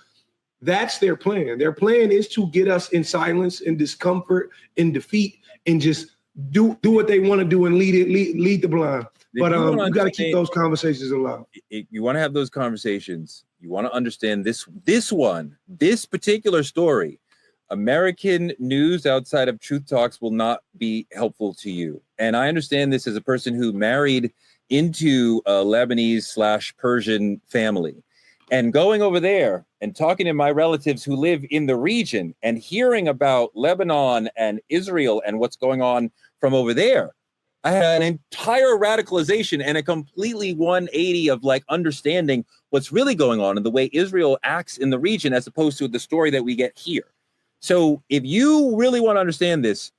that's their plan. Their plan is to get us in silence, in discomfort, in defeat, and just do what they want to do and lead the blind. But you got to keep those conversations alive. You want to have those conversations. You want to understand this particular story. American news outside of Truth Talks will not be helpful to you. And I understand this as a person who married into a Lebanese/Persian family. And going over there and talking to my relatives who live in the region and hearing about Lebanon and Israel and what's going on from over there, I had an entire radicalization and a completely 180 of like understanding what's really going on and the way Israel acts in the region as opposed to the story that we get here. So if you really want to understand this,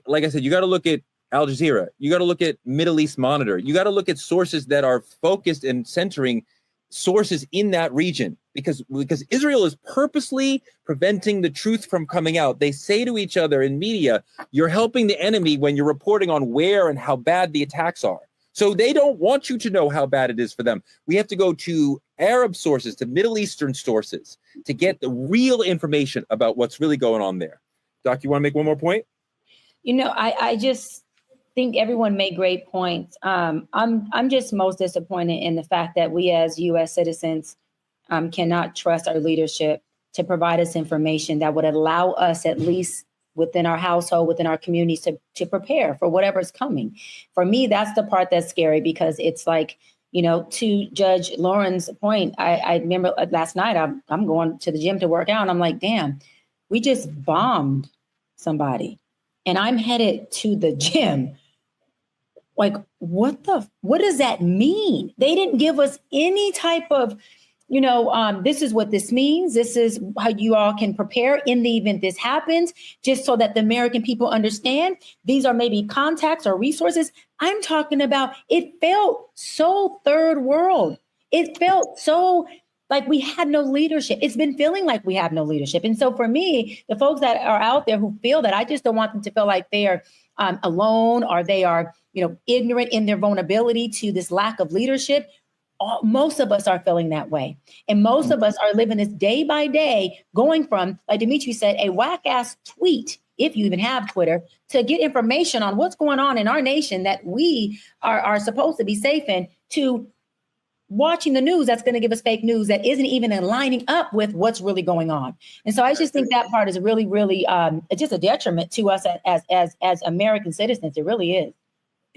like I said, you got to look at Al Jazeera. You got to look at Middle East Monitor. You got to look at sources that are focused and centering sources in that region, because Israel is purposely preventing the truth from coming out. They say to each other in media, you're helping the enemy when you're reporting on where and how bad the attacks are. So they don't want you to know how bad it is for them. We have to go to Arab sources, to Middle Eastern sources to get the real information about what's really going on there. Doc, you want to make one more point? I just think everyone made great points. I'm just most disappointed in the fact that we as U.S. citizens cannot trust our leadership to provide us information that would allow us, at least within our household, within our communities, to prepare for whatever's coming. For me, that's the part that's scary, because it's like, to Judge Lauren's point, I remember last night, I'm going to the gym to work out, and I'm like, damn, we just bombed somebody, and I'm headed to the gym. Like, what does that mean? They didn't give us any type of, this is what this means. This is how you all can prepare in the event this happens, just so that the American people understand. These are maybe contacts or resources. I'm talking about, it felt so third world. It felt so like we had no leadership. It's been feeling like we have no leadership. And so for me, the folks that are out there who feel that, I just don't want them to feel like they are alone, or they are, ignorant in their vulnerability to this lack of leadership. Most of us are feeling that way. And most of us are living this day by day, going from, like Dimitri said, a whack ass tweet, if you even have Twitter, to get information on what's going on in our nation that we are supposed to be safe in, to watching the news that's going to give us fake news that isn't even lining up with what's really going on. And so I just think that part is really, really just a detriment to us as American citizens. It really is.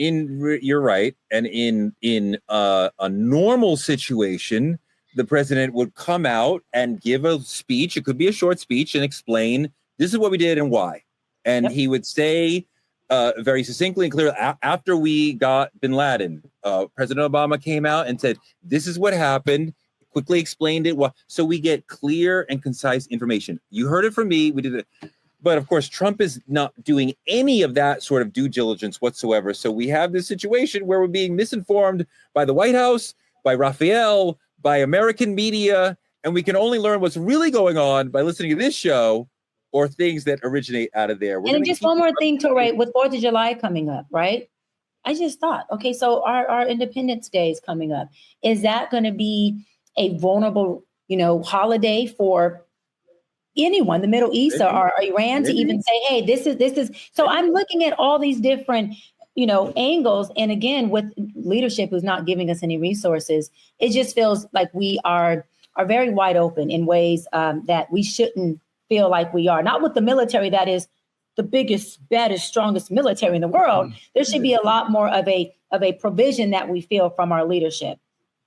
you're right. And in a normal situation, the president would come out and give a speech. It could be a short speech and explain this is what we did and why. And he would say very succinctly and clearly, after we got bin Laden, President Obama came out and said, this is what happened, quickly explained it. So we get clear and concise information. You heard it from me. We did it. But of course, Trump is not doing any of that sort of due diligence whatsoever. So we have this situation where we're being misinformed by the White House, by Raphael, by American media, and we can only learn what's really going on by listening to this show or things that originate out of there. And just one more thing, Torre, with 4th of July coming up, right? I just thought, okay, so our Independence Day is coming up. Is that going to be a vulnerable, holiday for anyone, the Middle East or Iran, to even say, hey, this is. So I'm looking at all these different, angles. And again, with leadership who's not giving us any resources, it just feels like we are very wide open in ways that we shouldn't feel like we are. Not with the military that is the biggest, baddest, strongest military in the world. There should be a lot more of a provision that we feel from our leadership.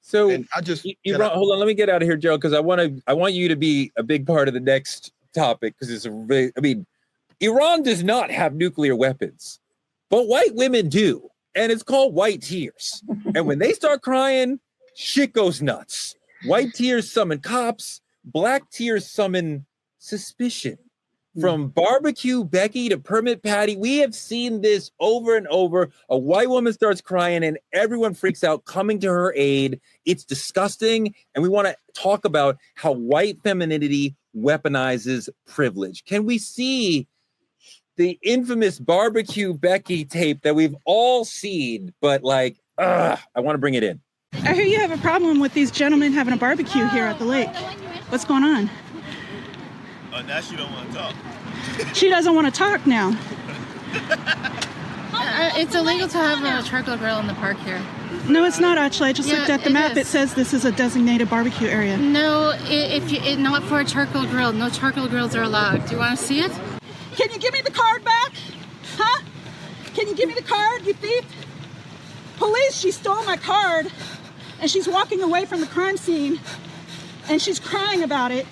So hold on, let me get out of here, Joe, because I want you to be a big part of the next topic, because it's Iran does not have nuclear weapons, but white women do, and it's called white tears. And when they start crying, shit goes nuts. White tears summon cops, black tears summon suspicion. From barbecue Becky to permit Patty, we have seen this over and over. A white woman starts crying and everyone freaks out, coming to her aid. It's disgusting. And we want to talk about how white femininity weaponizes privilege. Can we see the infamous barbecue Becky tape that we've all seen, but I want to bring it in. I hear you have a problem with these gentlemen having a barbecue here at the lake. What's going on? Now she don't want to talk. She doesn't want to talk now. It's illegal to have a charcoal grill in the park here. No, it's not actually. I just looked at the map. It says this is a designated barbecue area. No, not for a charcoal grill. No charcoal grills are allowed. Do you want to see it? Can you give me the card back? Huh? Can you give me the card, you thief? Police, she stole my card and she's walking away from the crime scene and she's crying about it.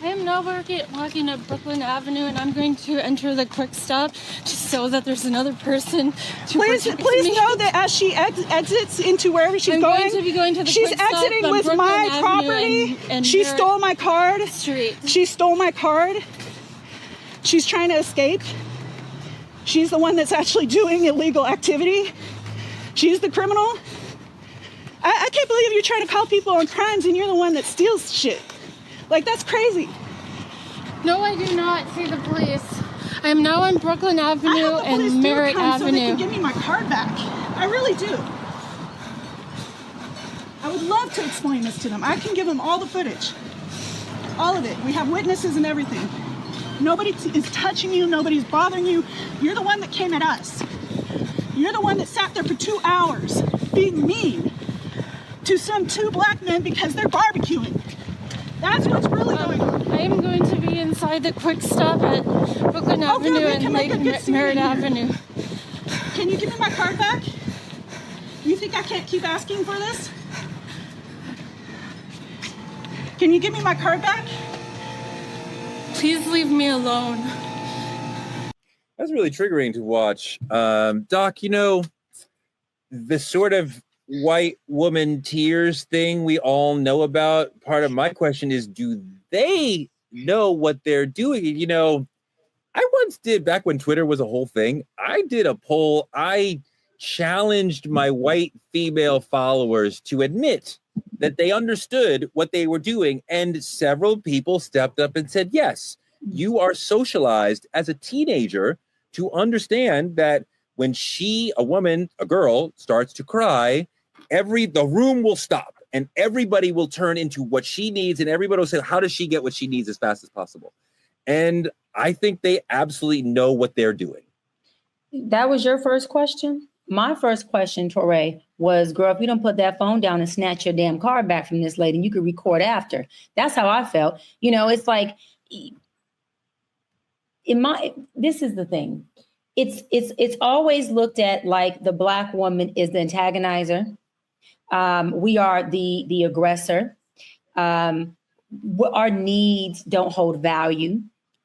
I am now walking up Brooklyn Avenue, and I'm going to enter the Quick Stop just so that there's another person to please me. Know that as she exits into wherever she's going to be going to the she's Quick Stop exiting with Brooklyn my Avenue property. and She stole my card. Street. She stole my card. She's trying to escape. She's the one that's actually doing illegal activity. She's the criminal. I can't believe you're trying to call people on crimes and you're the one that steals shit. That's crazy. No, I do not see the police. I am now on Brooklyn Avenue and Merritt Avenue. So they can give me my card back. I really do. I would love to explain this to them. I can give them all the footage. All of it. We have witnesses and everything. Nobody is touching you. Nobody's bothering you. You're the one that came at us. You're the one that sat there for 2 hours being mean to some 2 black men because they're barbecuing. That's what's really going on. I am going to be inside the Quick Stop at Brooklyn Avenue and Merritt Avenue. Can you give me my card back? You think I can't keep asking for this? Can you give me my card back? Please leave me alone. That's really triggering to watch. Doc, the sort of white woman tears thing we all know about. Part of my question is, do they know what they're doing? I once did, back when Twitter was a whole thing, I did a poll. I challenged my white female followers to admit that they understood what they were doing. And several people stepped up and said, yes, you are socialized as a teenager to understand that when a girl starts to cry, the room will stop and everybody will turn into what she needs. And everybody will say, how does she get what she needs as fast as possible? And I think they absolutely know what they're doing. That was your first question? My first question, Torre, was, girl, if you don't put that phone down and snatch your damn card back from this lady, and you could record after. That's how I felt. It's like, this is the thing. it's always looked at like the Black woman is the antagonizer. We are the aggressor. Our needs don't hold value.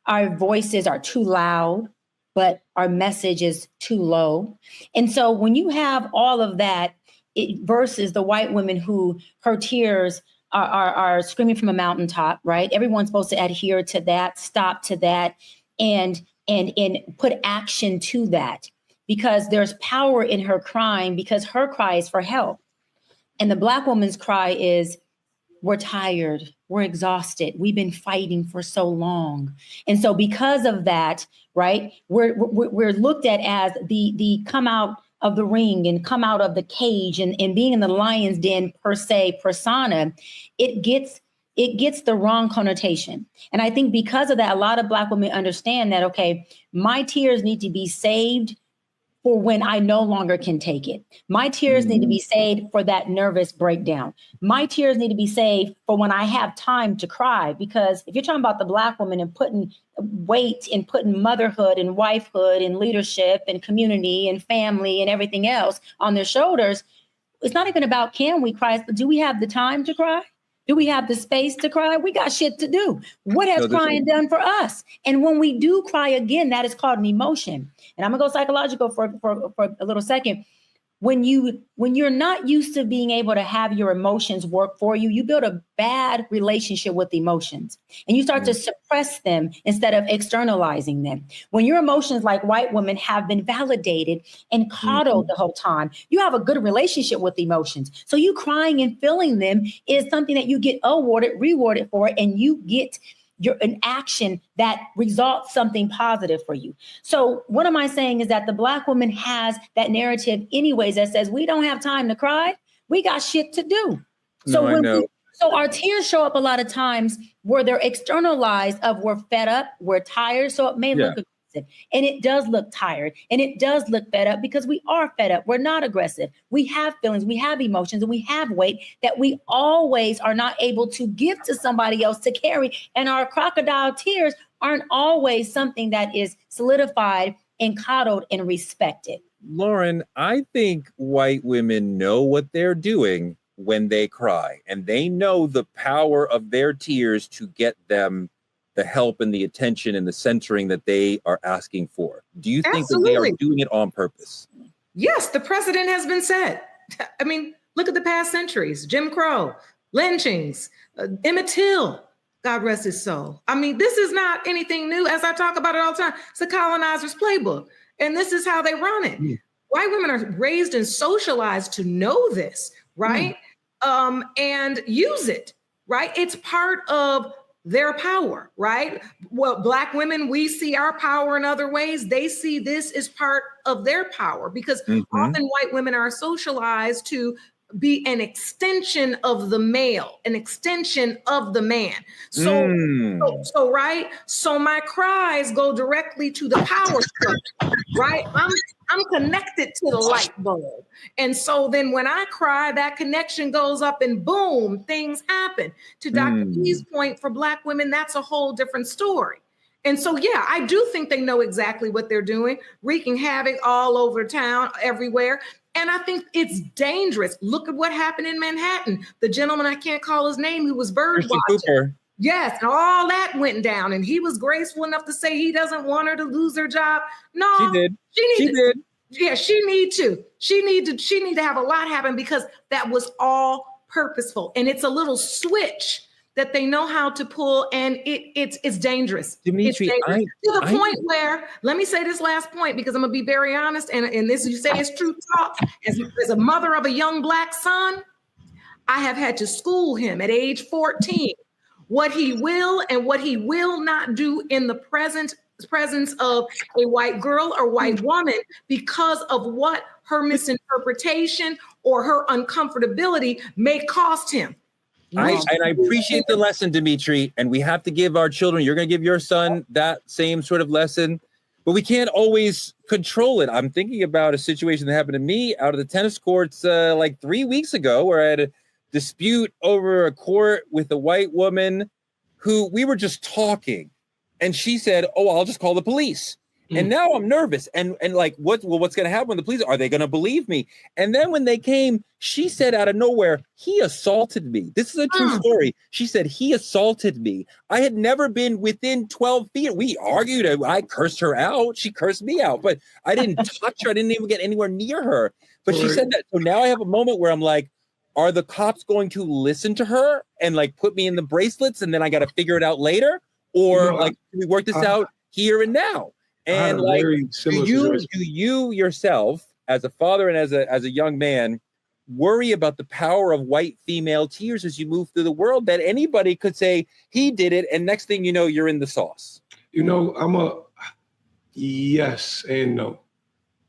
Our voices are too loud, but our message is too low. And so when you have all of that versus the white women who her tears are screaming from a mountaintop, right? Everyone's supposed to adhere to that, stop to that, and put action to that, because there's power in her crying, because her cry is for help. And the Black woman's cry is, we're tired, we're exhausted, we've been fighting for so long. And so because of that, right, we're looked at as the come out of the ring and come out of the cage and being in the lion's den per se persona. It gets the wrong connotation. And I think because of that, a lot of Black women understand that, okay, my tears need to be saved for when I no longer can take it. My tears need to be saved for that nervous breakdown. My tears need to be saved for when I have time to cry. Because if you're talking about the Black woman and putting weight and putting motherhood and wifehood and leadership and community and family and everything else on their shoulders, it's not even about can we cry, but do we have the time to cry? Do we have the space to cry? We got shit to do. What has crying done for us? And when we do cry again, that is called an emotion. And I'm gonna go psychological for a little second. When you're not used to being able to have your emotions work for you, you build a bad relationship with emotions and you start to suppress them instead of externalizing them. When your emotions, like white women, have been validated and coddled the whole time, you have a good relationship with emotions. So you crying and feeling them is something that you get rewarded for, and you get an action that results something positive for you. So what am I saying is that the Black woman has that narrative anyways that says we don't have time to cry. We got shit to do. So so our tears show up a lot of times where they're externalized of we're fed up, we're tired. So it may look aggressive, and it does look tired, and it does look fed up because we are fed up. We're not aggressive. We have feelings, we have emotions, and we have weight that we always are not able to give to somebody else to carry. And our crocodile tears aren't always something that is solidified and coddled and respected. Lauren, I think white women know what they're doing when they cry, and they know the power of their tears to get them the help and the attention and the centering that they are asking for. Do you think that they are doing it on purpose? Yes, the precedent has been set. I mean, look at the past centuries: Jim Crow, lynchings, Emmett Till, God rest his soul. I mean, this is not anything new. As I talk about it all the time, it's a colonizer's playbook, and this is how they run it. White women are raised and socialized to know this, right? And use it, right? It's part of their power, right? Well, Black women, we see our power in other ways. They see this as part of their power, because often white women are socialized to be an extension of the male, an extension of the man. So right? So my cries go directly to the power structure, right? I'm connected to the light bulb. And so then when I cry, that connection goes up and boom, things happen. To Dr. P's point, for Black women, that's a whole different story. And so, yeah, I do think they know exactly what they're doing, wreaking havoc all over town, everywhere. And I think it's dangerous. Look at what happened in Manhattan. The gentleman, I can't call his name, who was bird watching. Yes, and all that went down. And he was graceful enough to say he doesn't want her to lose her job. No, she did. She did. Yeah, she need to. She need to have a lot happen, because that was all purposeful. And it's a little switch that they know how to pull, and it's dangerous. Dimitri, it's dangerous. To the point where, let me say this last point, because I'm gonna be very honest, and this, you say it's true talk. As a mother of a young Black son, I have had to school him at age 14 what he will and what he will not do in the presence of a white girl or white woman, because of what her misinterpretation or her uncomfortability may cost him. I appreciate the lesson, Dimitri, and we have to give our children, you're going to give your son that same sort of lesson, but we can't always control it. I'm thinking about a situation that happened to me out of the tennis courts like 3 weeks ago, where I had a dispute over a court with a white woman who we were just talking, and she said, "Oh, I'll just call the police." And now I'm nervous and like, what's going to happen when the police, are they going to believe me? And then when they came, she said out of nowhere, he assaulted me. This is a true story. She said, he assaulted me. I had never been within 12 feet. We argued. I cursed her out. She cursed me out, but I didn't touch her. I didn't even get anywhere near her. But she said that. So now I have a moment where I'm like, are the cops going to listen to her and like put me in the bracelets and then I got to figure it out later? Or like, can we work this out here and now? And like, do you yourself, as a father and as a young man, worry about the power of white female tears as you move through the world, that anybody could say he did it, and next thing you know, you're in the sauce? You know, I'm a yes and no,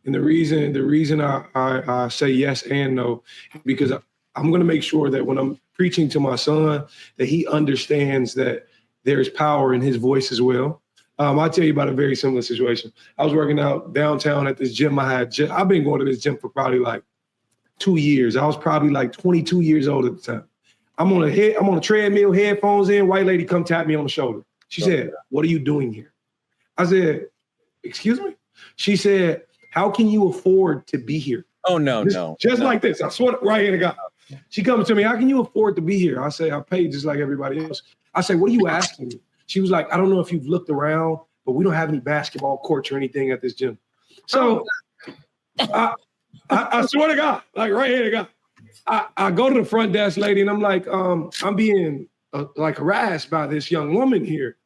and the reason I say yes and no, because I'm going to make sure that when I'm preaching to my son, that he understands that there's power in his voice as well. I'll tell you about a very similar situation. I was working out downtown at this gym. I've been going to this gym for probably like 2 years. I was probably like 22 years old at the time. I'm on a treadmill, headphones in, white lady come tap me on the shoulder. She said, "What are you doing here?" I said, "Excuse me?" She said, "How can you afford to be here?" Oh, no. Like this. I swear, right here to God. She comes to me, "How can you afford to be here?" I say, "I pay just like everybody else." I say, "What are you asking me?" She was like, "I don't know if you've looked around, but we don't have any basketball courts or anything at this gym." So I swear to God, like right here to God, I go to the front desk lady and I'm like, I'm being like harassed by this young woman here.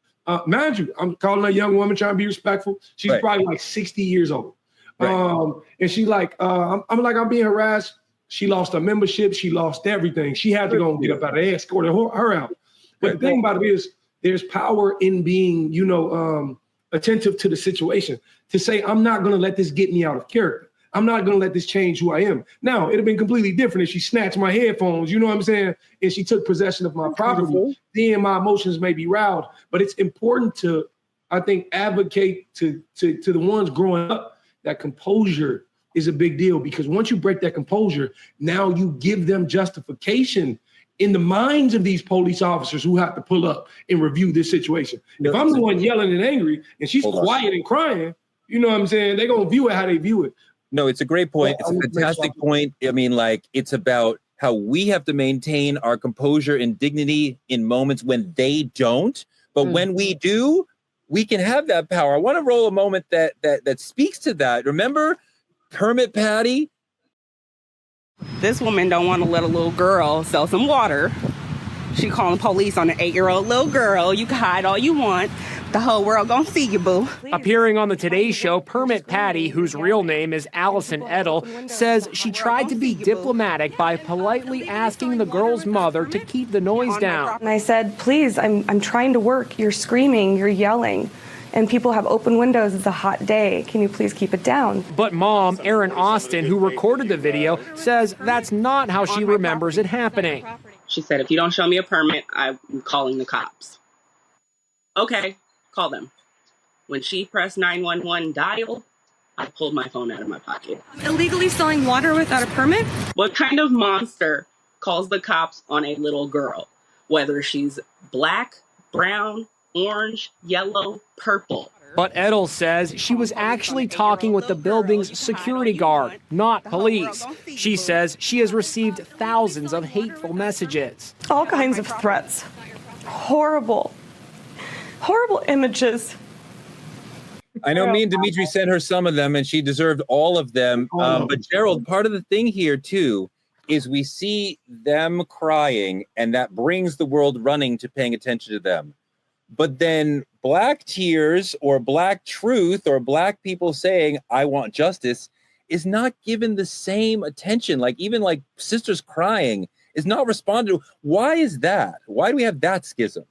Mind you, I'm calling a young woman, trying to be respectful. She's probably like 60 years old. And she's like, I'm being harassed. She lost her membership. She lost everything. She had to go and get up out of there, escorted her out. But the thing about it is, there's power in being, attentive to the situation, to say, I'm not going to let this get me out of character. I'm not going to let this change who I am. Now, it'd have been completely different if she snatched my headphones, you know what I'm saying? And she took possession of my property. Then my emotions may be riled. But it's important to, I think, advocate to the ones growing up that composure is a big deal, because once you break that composure, now you give them justification in the minds of these police officers who have to pull up and review this situation. If I'm the one yelling and angry and she's quiet and crying, you know what I'm saying? They're going to view it how they view it. No, it's a great point. It's a fantastic point. I mean, like, it's about how we have to maintain our composure and dignity in moments when they don't. But when we do, we can have that power. I want to roll a moment that speaks to that. Remember Permit Patty? This woman don't want to let a little girl sell some water. She calling the police on an 8-year-old little girl. You can hide all you want. The whole world gonna see you, boo. Appearing on the Today Show, Permit Patty, whose real name is Allison Edel, says she tried to be diplomatic by politely asking the girl's mother to keep the noise down. And I said, please, I'm trying to work. You're screaming, you're yelling. And people have open windows. It's a hot day. Can you please keep it down? But mom, Erin Austin, who recorded the video, says that's not how she remembers it happening. She said, if you don't show me a permit, I'm calling the cops. Okay, call them. When she pressed 911 dial, I pulled my phone out of my pocket. Illegally selling water without a permit? What kind of monster calls the cops on a little girl? Whether she's black, brown, orange, yellow, purple. But Edel says she was actually talking with the building's security guard, not police. She says she has received thousands of hateful messages. All kinds of threats. Horrible images. I know me and Dimitri sent her some of them and she deserved all of them. But Gerald, part of the thing here too is we see them crying and that brings the world running to paying attention to them. But then black tears or black truth or black people saying, I want justice is not given the same attention. Like even like sisters crying is not responded to. Why is that? Why do we have that schism?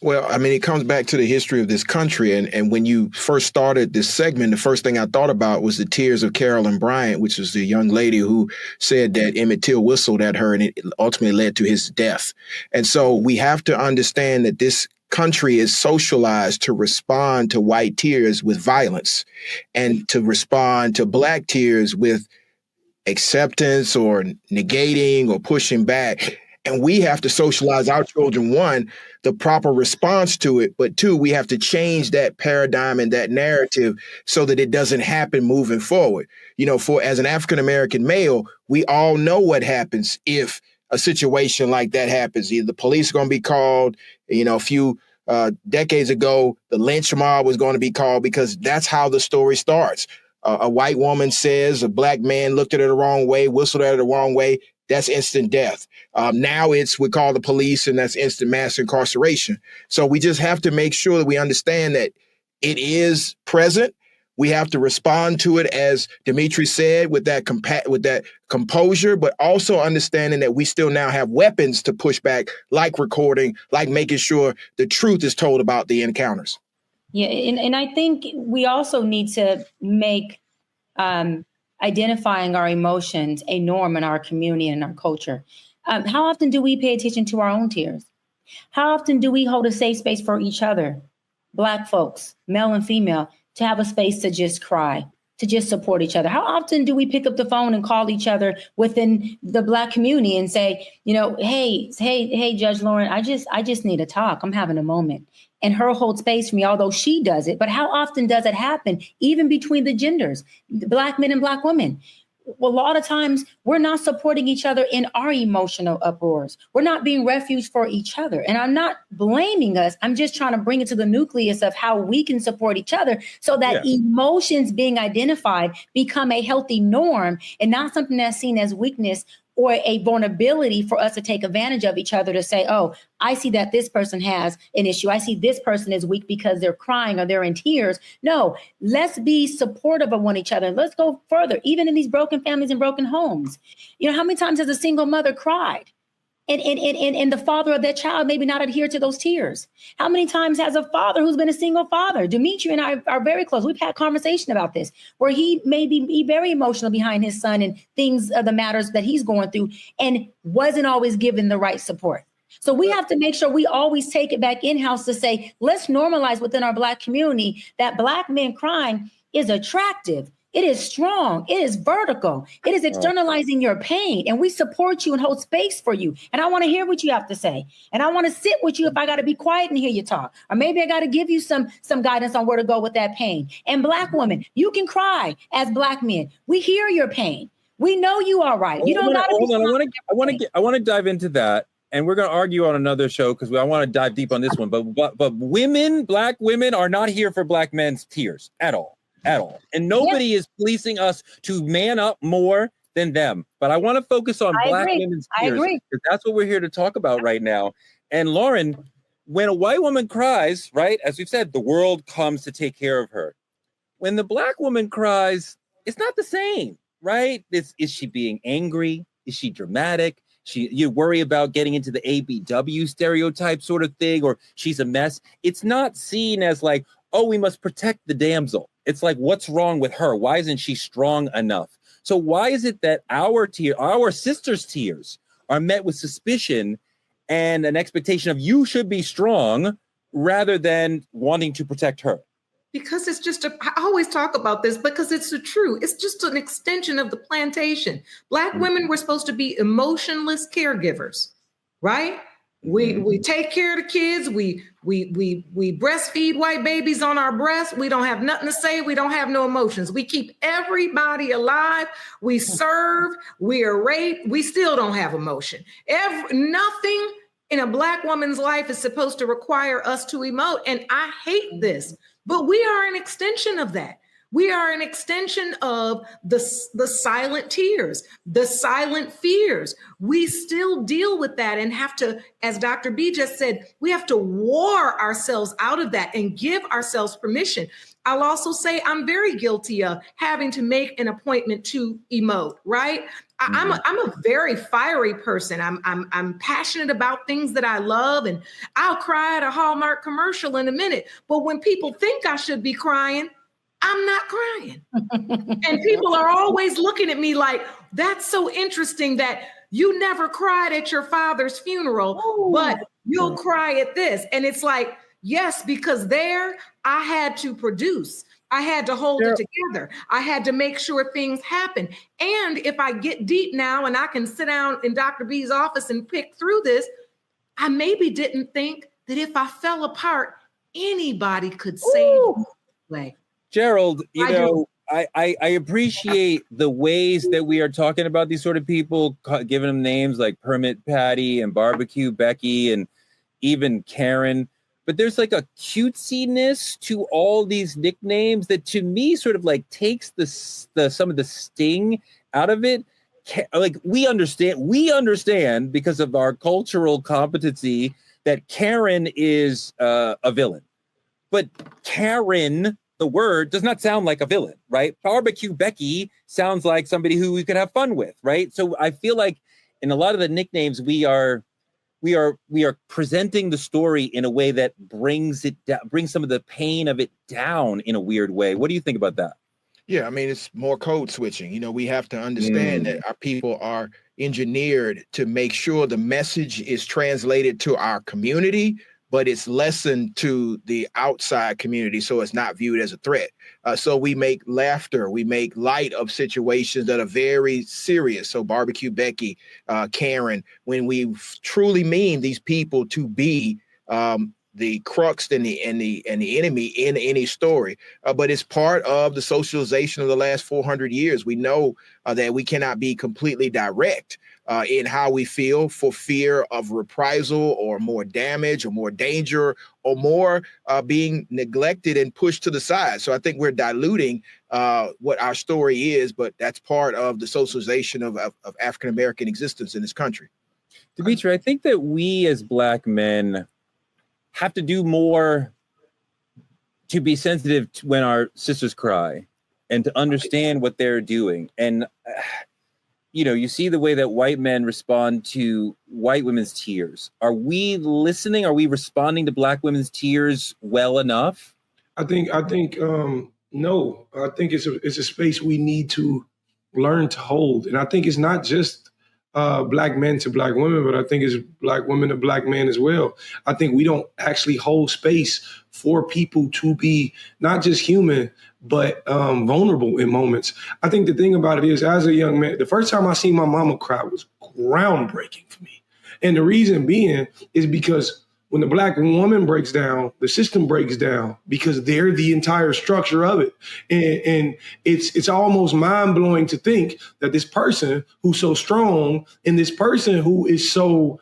Well, I mean, it comes back to the history of this country. And when you first started this segment, the first thing I thought about was the tears of Carolyn Bryant, which was the young lady who said that Emmett Till whistled at her and it ultimately led to his death. And so we have to understand that this country is socialized to respond to white tears with violence and to respond to black tears with acceptance or negating or pushing back. And we have to socialize our children, one, the proper response to it, but two, we have to change that paradigm and that narrative so that it doesn't happen moving forward. You know, for as an African-American male, we all know what happens if a situation like that happens. Either the police are going to be called, you know, a few decades ago, the lynch mob was going to be called because that's how the story starts. A white woman says a black man looked at her the wrong way, whistled at her the wrong way. That's instant death. Now we call the police and that's instant mass incarceration. So we just have to make sure that we understand that it is present. We have to respond to it, as Dimitri said, with that composure, but also understanding that we still now have weapons to push back, like recording, like making sure the truth is told about the encounters. Yeah, and I think we also need to make identifying our emotions a norm in our community and our culture. How often do we pay attention to our own tears? How often do we hold a safe space for each other, Black folks, male and female, to have a space to just cry, to just support each other? How often do we pick up the phone and call each other within the Black community and say, you know, hey, Judge Lauren, I just need to talk. I'm having a moment. And her hold space for me, although she does it. But how often does it happen, even between the genders, Black men and Black women? Well, a lot of times we're not supporting each other in our emotional uproars. We're not being refuge for each other. And I'm not blaming us. I'm just trying to bring it to the nucleus of how we can support each other so that emotions being identified become a healthy norm and not something that's seen as weakness or a vulnerability for us to take advantage of each other to say, oh, I see that this person has an issue. I see this person is weak because they're crying or they're in tears. No, let's be supportive of one each other. Let's go further, even in these broken families and broken homes. You know, how many times has a single mother cried? And the father of that child maybe not adhere to those tears? How many times has a father who's been a single father? Dimitri and I are very close. We've had conversation about this, where he may be very emotional behind his son and things of the matters that he's going through and wasn't always given the right support. So we have to make sure we always take it back in-house to say, let's normalize within our Black community that Black men crying is attractive. It is strong. It is vertical. It is externalizing your pain. And we support you and hold space for you. And I want to hear what you have to say. And I want to sit with you if I got to be quiet and hear you talk. Or maybe I got to give you some guidance on where to go with that pain. And Black women, you can cry as Black men. We hear your pain. We know you are right. You don't got to hold on. I want to dive into that. And we're going to argue on another show because I want to dive deep on this one. But women, Black women are not here for Black men's tears at all. And nobody is policing us to man up more than them. But I want to focus on Black women's tears because that's what we're here to talk about right now. And Lauren, when a white woman cries, right, as we've said, the world comes to take care of her. When the Black woman cries, it's not the same, right? Is she being angry? Is she dramatic? You worry about getting into the ABW stereotype sort of thing, or she's a mess. It's not seen as like, oh, we must protect the damsel. It's like, what's wrong with her? Why isn't she strong enough? So why is it that our sisters' tears are met with suspicion and an expectation of you should be strong rather than wanting to protect her? Because it's just I always talk about this because it's the truth. It's just an extension of the plantation. Black women were supposed to be emotionless caregivers, right? We take care of the kids. We breastfeed white babies on our breasts. We don't have nothing to say. We don't have no emotions. We keep everybody alive. We serve. We are raped. We still don't have emotion. Nothing in a Black woman's life is supposed to require us to emote. And I hate this, but we are an extension of that. We are an extension of the silent tears, the silent fears. We still deal with that and have to, as Dr. B just said, we have to war ourselves out of that and give ourselves permission. I'll also say I'm very guilty of having to make an appointment to emote, right? I'm a very fiery person. I'm passionate about things that I love, and I'll cry at a Hallmark commercial in a minute. But when people think I should be crying, I'm not crying. And people are always looking at me like, that's so interesting that you never cried at your father's funeral, but you'll cry at this. And it's like, yes, because there I had to produce. I had to hold it together. I had to make sure things happen. And if I get deep now and I can sit down in Dr. B's office and pick through this, I maybe didn't think that if I fell apart, anybody could save me. Way. Gerald, I appreciate the ways that we are talking about these sort of people, giving them names like Permit Patty and Barbecue Becky and even Karen. But there's like a cutesiness to all these nicknames that to me sort of like takes the some of the sting out of it. Like we understand because of our cultural competency that Karen is a villain. But Karen, the word, does not sound like a villain, right? Barbecue Becky sounds like somebody who we could have fun with, right? So I feel like in a lot of the nicknames, we are presenting the story in a way that brings some of the pain of it down in a weird way. What do you think about that? Yeah, I mean, it's more code switching. You know, we have to understand that our people are engineered to make sure the message is translated to our community, but it's lessened to the outside community, so it's not viewed as a threat. So we make laughter, we make light of situations that are very serious. So Barbecue Becky, Karen, when we truly mean these people to be the crux and the enemy in any story, but it's part of the socialization of the last 400 years. We know that we cannot be completely direct in how we feel for fear of reprisal or more damage or more danger or more being neglected and pushed to the side. So I think we're diluting what our story is, but that's part of the socialization of African-American existence in this country. Dimitri, I think that we as Black men have to do more to be sensitive to when our sisters cry and to understand what they're doing. And, you see the way that white men respond to white women's tears. Are we listening? Are we responding to Black women's tears well enough? I think no. I think it's a space we need to learn to hold. And I think it's not just Black men to Black women, but I think it's Black women to Black men as well. I think we don't actually hold space for people to be not just human, but vulnerable in moments. I think the thing about it is, as a young man, the first time I seen my mama cry was groundbreaking for me. And the reason being is because when the Black woman breaks down, the system breaks down because they're the entire structure of it. And it's almost mind-blowing to think that this person who's so strong and this person who is so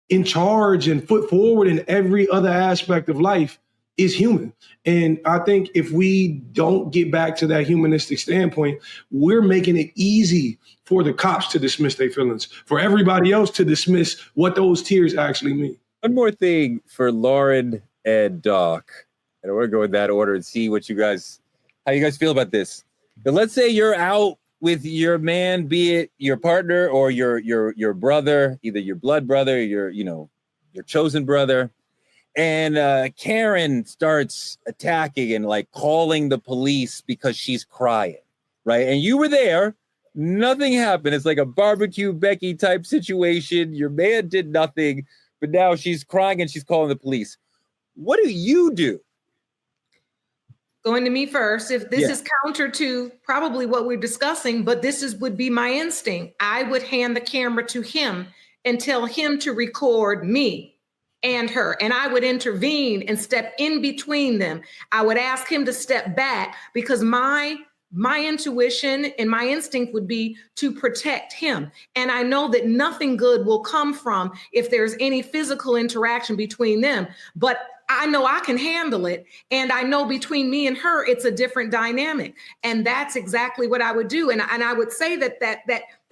in charge and put forward in every other aspect of life is human. And I think if we don't get back to that humanistic standpoint, we're making it easy for the cops to dismiss their feelings, for everybody else to dismiss what those tears actually mean. One more thing for Lauren and Doc, and we're going to go in that order and see how you guys feel about this. But let's say you're out with your man, be it your partner or your brother, either your blood brother, your chosen brother, and Karen starts attacking and like calling the police because she's crying, right? And you were there. Nothing happened. It's like a Barbecue Becky type situation. Your man did nothing. But now she's crying and she's calling the police. What do you do? Going to me first. If this is counter to probably what we're discussing, but would be my instinct. I would hand the camera to him and tell him to record me and her. And I would intervene and step in between them. I would ask him to step back because my intuition and my instinct would be to protect him. And I know that nothing good will come from if there's any physical interaction between them, but I know I can handle it. And I know between me and her, it's a different dynamic. And that's exactly what I would do. And I would say that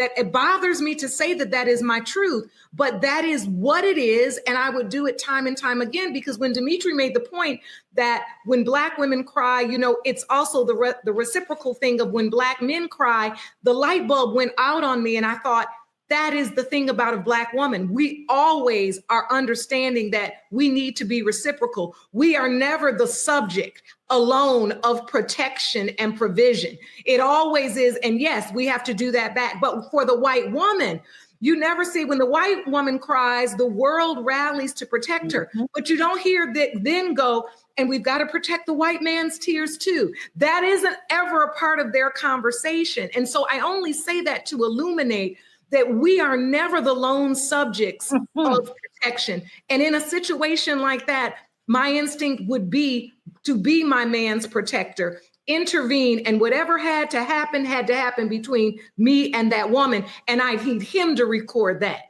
it bothers me to say that is my truth, but that is what it is. And I would do it time and time again, because when Dimitri made the point that when Black women cry, it's also the reciprocal thing of when Black men cry, the light bulb went out on me. And I thought, that is the thing about a Black woman. We always are understanding that we need to be reciprocal. We are never the subject alone of protection and provision. It always is. And yes, we have to do that back. But for the white woman, You never see when the white woman cries, the world rallies to protect her, but you don't hear that then go, and we've got to protect the white man's tears too. That isn't ever a part of their conversation. And so I only say that to illuminate that we are never the lone subjects of protection. And in a situation like that, my instinct would be to be my man's protector, intervene, and whatever had to happen between me and that woman. And I need him to record that.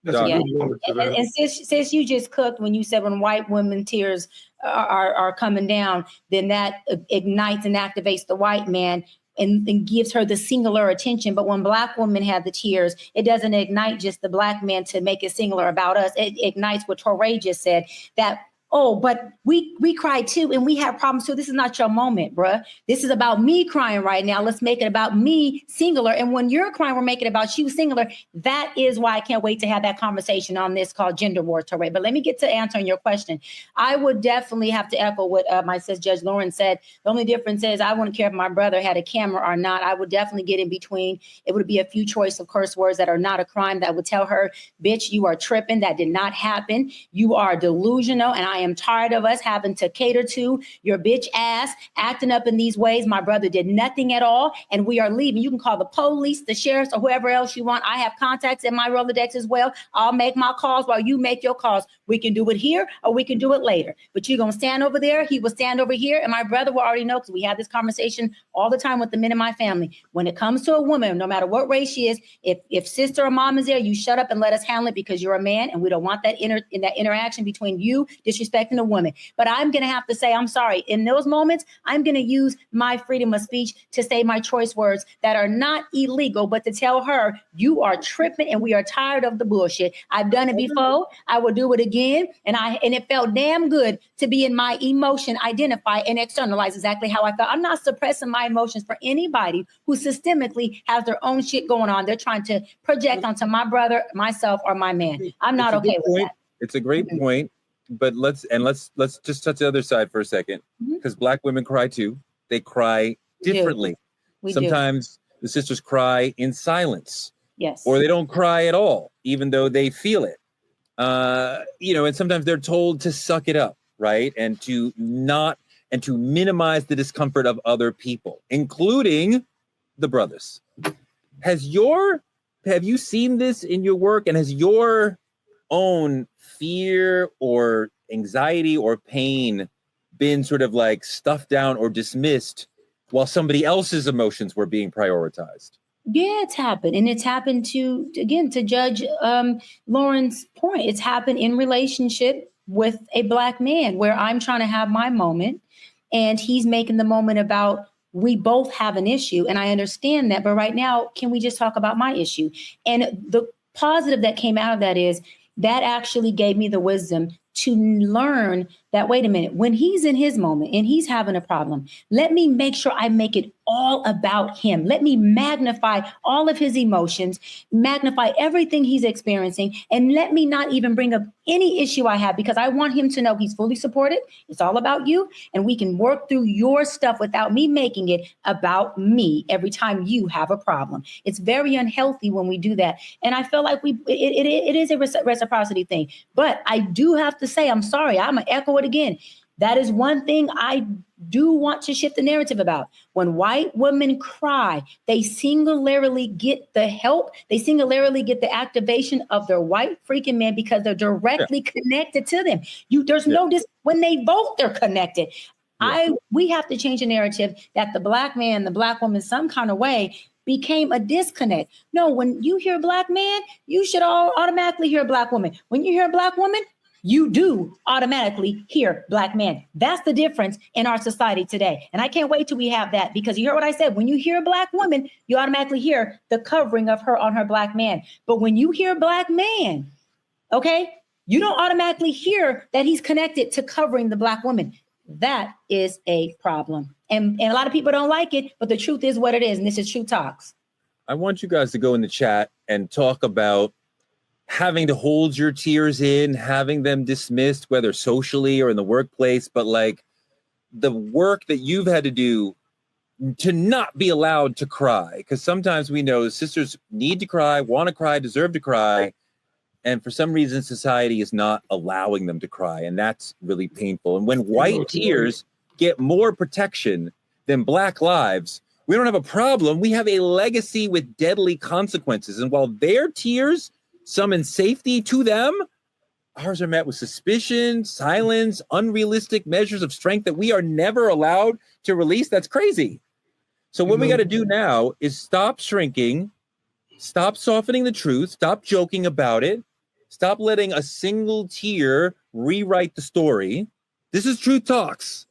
Yeah. And since you just cooked when you said when white women tears are coming down, then that ignites and activates the white man and gives her the singular attention. But when Black women have the tears, it doesn't ignite just the Black man to make it singular about us. It ignites what Torre just said, that, oh, but we cry too, and we have problems too. This is not your moment, bruh. This is about me crying right now. Let's make it about me singular. And when you're crying, we're making it about you singular. That is why I can't wait to have that conversation on this called Gender War, Torre. But let me get to answering your question. I would definitely have to echo what my sis Judge Lauren said. The only difference is I wouldn't care if my brother had a camera or not. I would definitely get in between. It would be a few choice of curse words that are not a crime that would tell her, bitch, you are tripping. That did not happen. You are delusional, and I am tired of us having to cater to your bitch ass acting up in these ways. My brother did nothing at all, and we are leaving. You can call the police, the sheriffs, or whoever else you want. I have contacts in my Rolodex as well. I'll make my calls while you make your calls. We can do it here or we can do it later. But you're going to stand over there. He will stand over here. And my brother will already know, because we have this conversation all the time with the men in my family. When it comes to a woman, no matter what race she is, if sister or mom is there, you shut up and let us handle it, because you're a man and we don't want that interaction between you disrespecting a woman. But I'm going to have to say, I'm sorry. In those moments, I'm going to use my freedom of speech to say my choice words that are not illegal, but to tell her, you are tripping and we are tired of the bullshit. I've done it before. I will do it again. And it felt damn good to be in my emotion, identify and externalize exactly how I felt. I'm not suppressing my emotions for anybody who systemically has their own shit going on. They're trying to project onto my brother, myself, or my man. I'm not okay with that. It's a great point. But let's just touch the other side for a second, because Black women cry too. They cry differently. Sometimes the sisters cry in silence, or they don't cry at all, even though they feel it. And sometimes they're told to suck it up, right, and to minimize the discomfort of other people, including the brothers. Have you seen this in your work, and has your own fear or anxiety or pain been sort of like stuffed down or dismissed while somebody else's emotions were being prioritized? Yeah, it's happened. And it's happened to Judge Lauren's point. It's happened in relationship with a Black man where I'm trying to have my moment and he's making the moment about we both have an issue. And I understand that. But right now, can we just talk about my issue? And the positive that came out of that is that actually gave me the wisdom to learn that, wait a minute, when he's in his moment and he's having a problem, let me make sure I make it all about him. Let me magnify all of his emotions, magnify everything he's experiencing, and let me not even bring up any issue I have, because I want him to know he's fully supported. It's all about you, and we can work through your stuff without me making it about me every time you have a problem. It's very unhealthy when we do that. And I feel like it is a reciprocity thing. But I do have to say, I'm sorry, I'm going to echo it again. That is one thing I do want to shift the narrative about. When white women cry, they singularly get the help. They singularly get the activation of their white freaking man, because they're directly connected to them. When they vote, they're connected. We have to change the narrative that the Black man, the Black woman, some kind of way became a disconnect. No, when you hear Black man, you should automatically hear Black woman. When you hear Black woman, you do automatically hear Black man. That's the difference in our society today. And I can't wait till we have that, because you heard what I said. When you hear Black woman, you automatically hear the covering of her on her Black man. But when you hear Black man, okay, you don't automatically hear that he's connected to covering the Black woman. That is a problem. And a lot of people don't like it, but the truth is what it is. And this is True Talks. I want you guys to go in the chat and talk about having to hold your tears in, having them dismissed, whether socially or in the workplace, but like the work that you've had to do to not be allowed to cry, because sometimes we know sisters need to cry, want to cry, deserve to cry, and for some reason society is not allowing them to cry, and that's really painful. And when white tears get more protection than black lives, we don't have a problem. We have a legacy with deadly consequences, and while their tears summon safety to them, ours are met with suspicion, silence, unrealistic measures of strength that we are never allowed to release. That's crazy. So what we got to do now is stop shrinking, stop softening the truth, stop joking about it, stop letting a single tear rewrite the story. This is Truth Talks.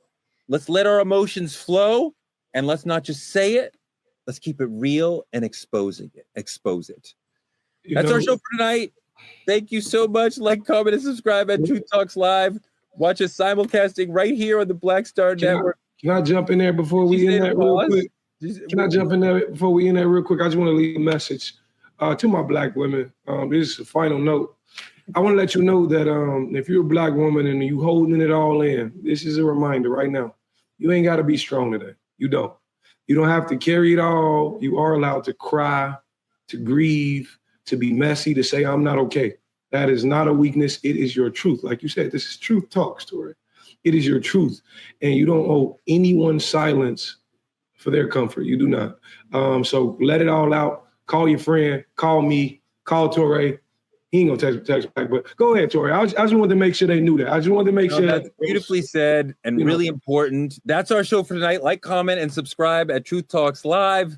Let's let our emotions flow, and let's not just say it. Let's keep it real and expose it. That's our show for tonight. Thank you so much. Like, comment, and subscribe at Truth Talks Live. Watch us simulcasting right here on the Black Star Network. Can I jump in there before we end that real quick? Can I jump in there before we end that real quick? I just want to leave a message to my black women. This is a final note. I want to let you know that if you're a black woman and you holding it all in, this is a reminder right now. You ain't got to be strong today. You don't. You don't have to carry it all. You are allowed to cry, to grieve, to be messy, to say, I'm not okay. That is not a weakness. It is your truth. Like you said, this is Truth Talk story. It is your truth. And you don't owe anyone silence for their comfort. You do not. So let it all out. Call your friend. Call me. Call Torre. He ain't gonna text back, but go ahead, Torre. I just wanted to make sure they knew that. I just wanted to make sure that's beautifully said and really important. That's our show for tonight. Like, comment, and subscribe at Truth Talks Live.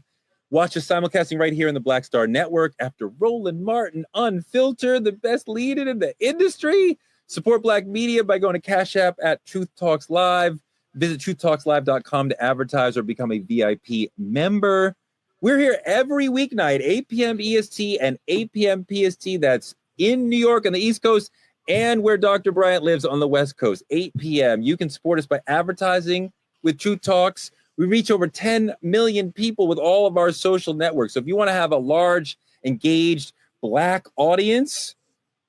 Watch us simulcasting right here in the Black Star Network after Roland Martin Unfiltered, the best lead-in in the industry. Support Black media by going to Cash App at Truth Talks Live. Visit truthtalkslive.com to advertise or become a VIP member. We're here every weeknight, 8 p.m. EST and 8 p.m. PST. That's in New York on the East Coast and where Dr. Bryant lives on the West Coast, 8 p.m. You can support us by advertising with Truth Talks. We reach over 10 million people with all of our social networks. So if you want to have a large, engaged Black audience,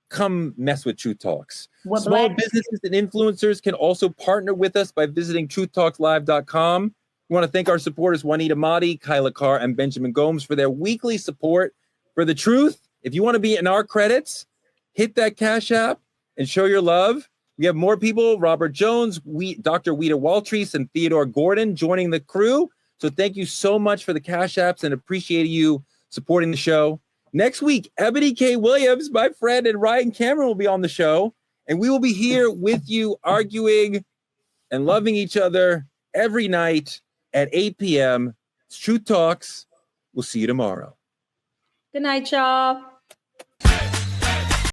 come mess with Truth Talks. Small businesses and influencers can also partner with us by visiting truthtalkslive.com. We want to thank our supporters, Juanita Madi, Kyla Carr, and Benjamin Gomes, for their weekly support for the truth. If you want to be in our credits, hit that Cash App and show your love. We have more people, Robert Jones, Dr. Weta Waltreese, and Theodore Gordon joining the crew. So thank you so much for the Cash Apps and appreciate you supporting the show. Next week, Ebony K. Williams, my friend, and Ryan Cameron will be on the show. And we will be here with you arguing and loving each other every night at 8 p.m. It's Truth Talks. We'll see you tomorrow. Good night, y'all.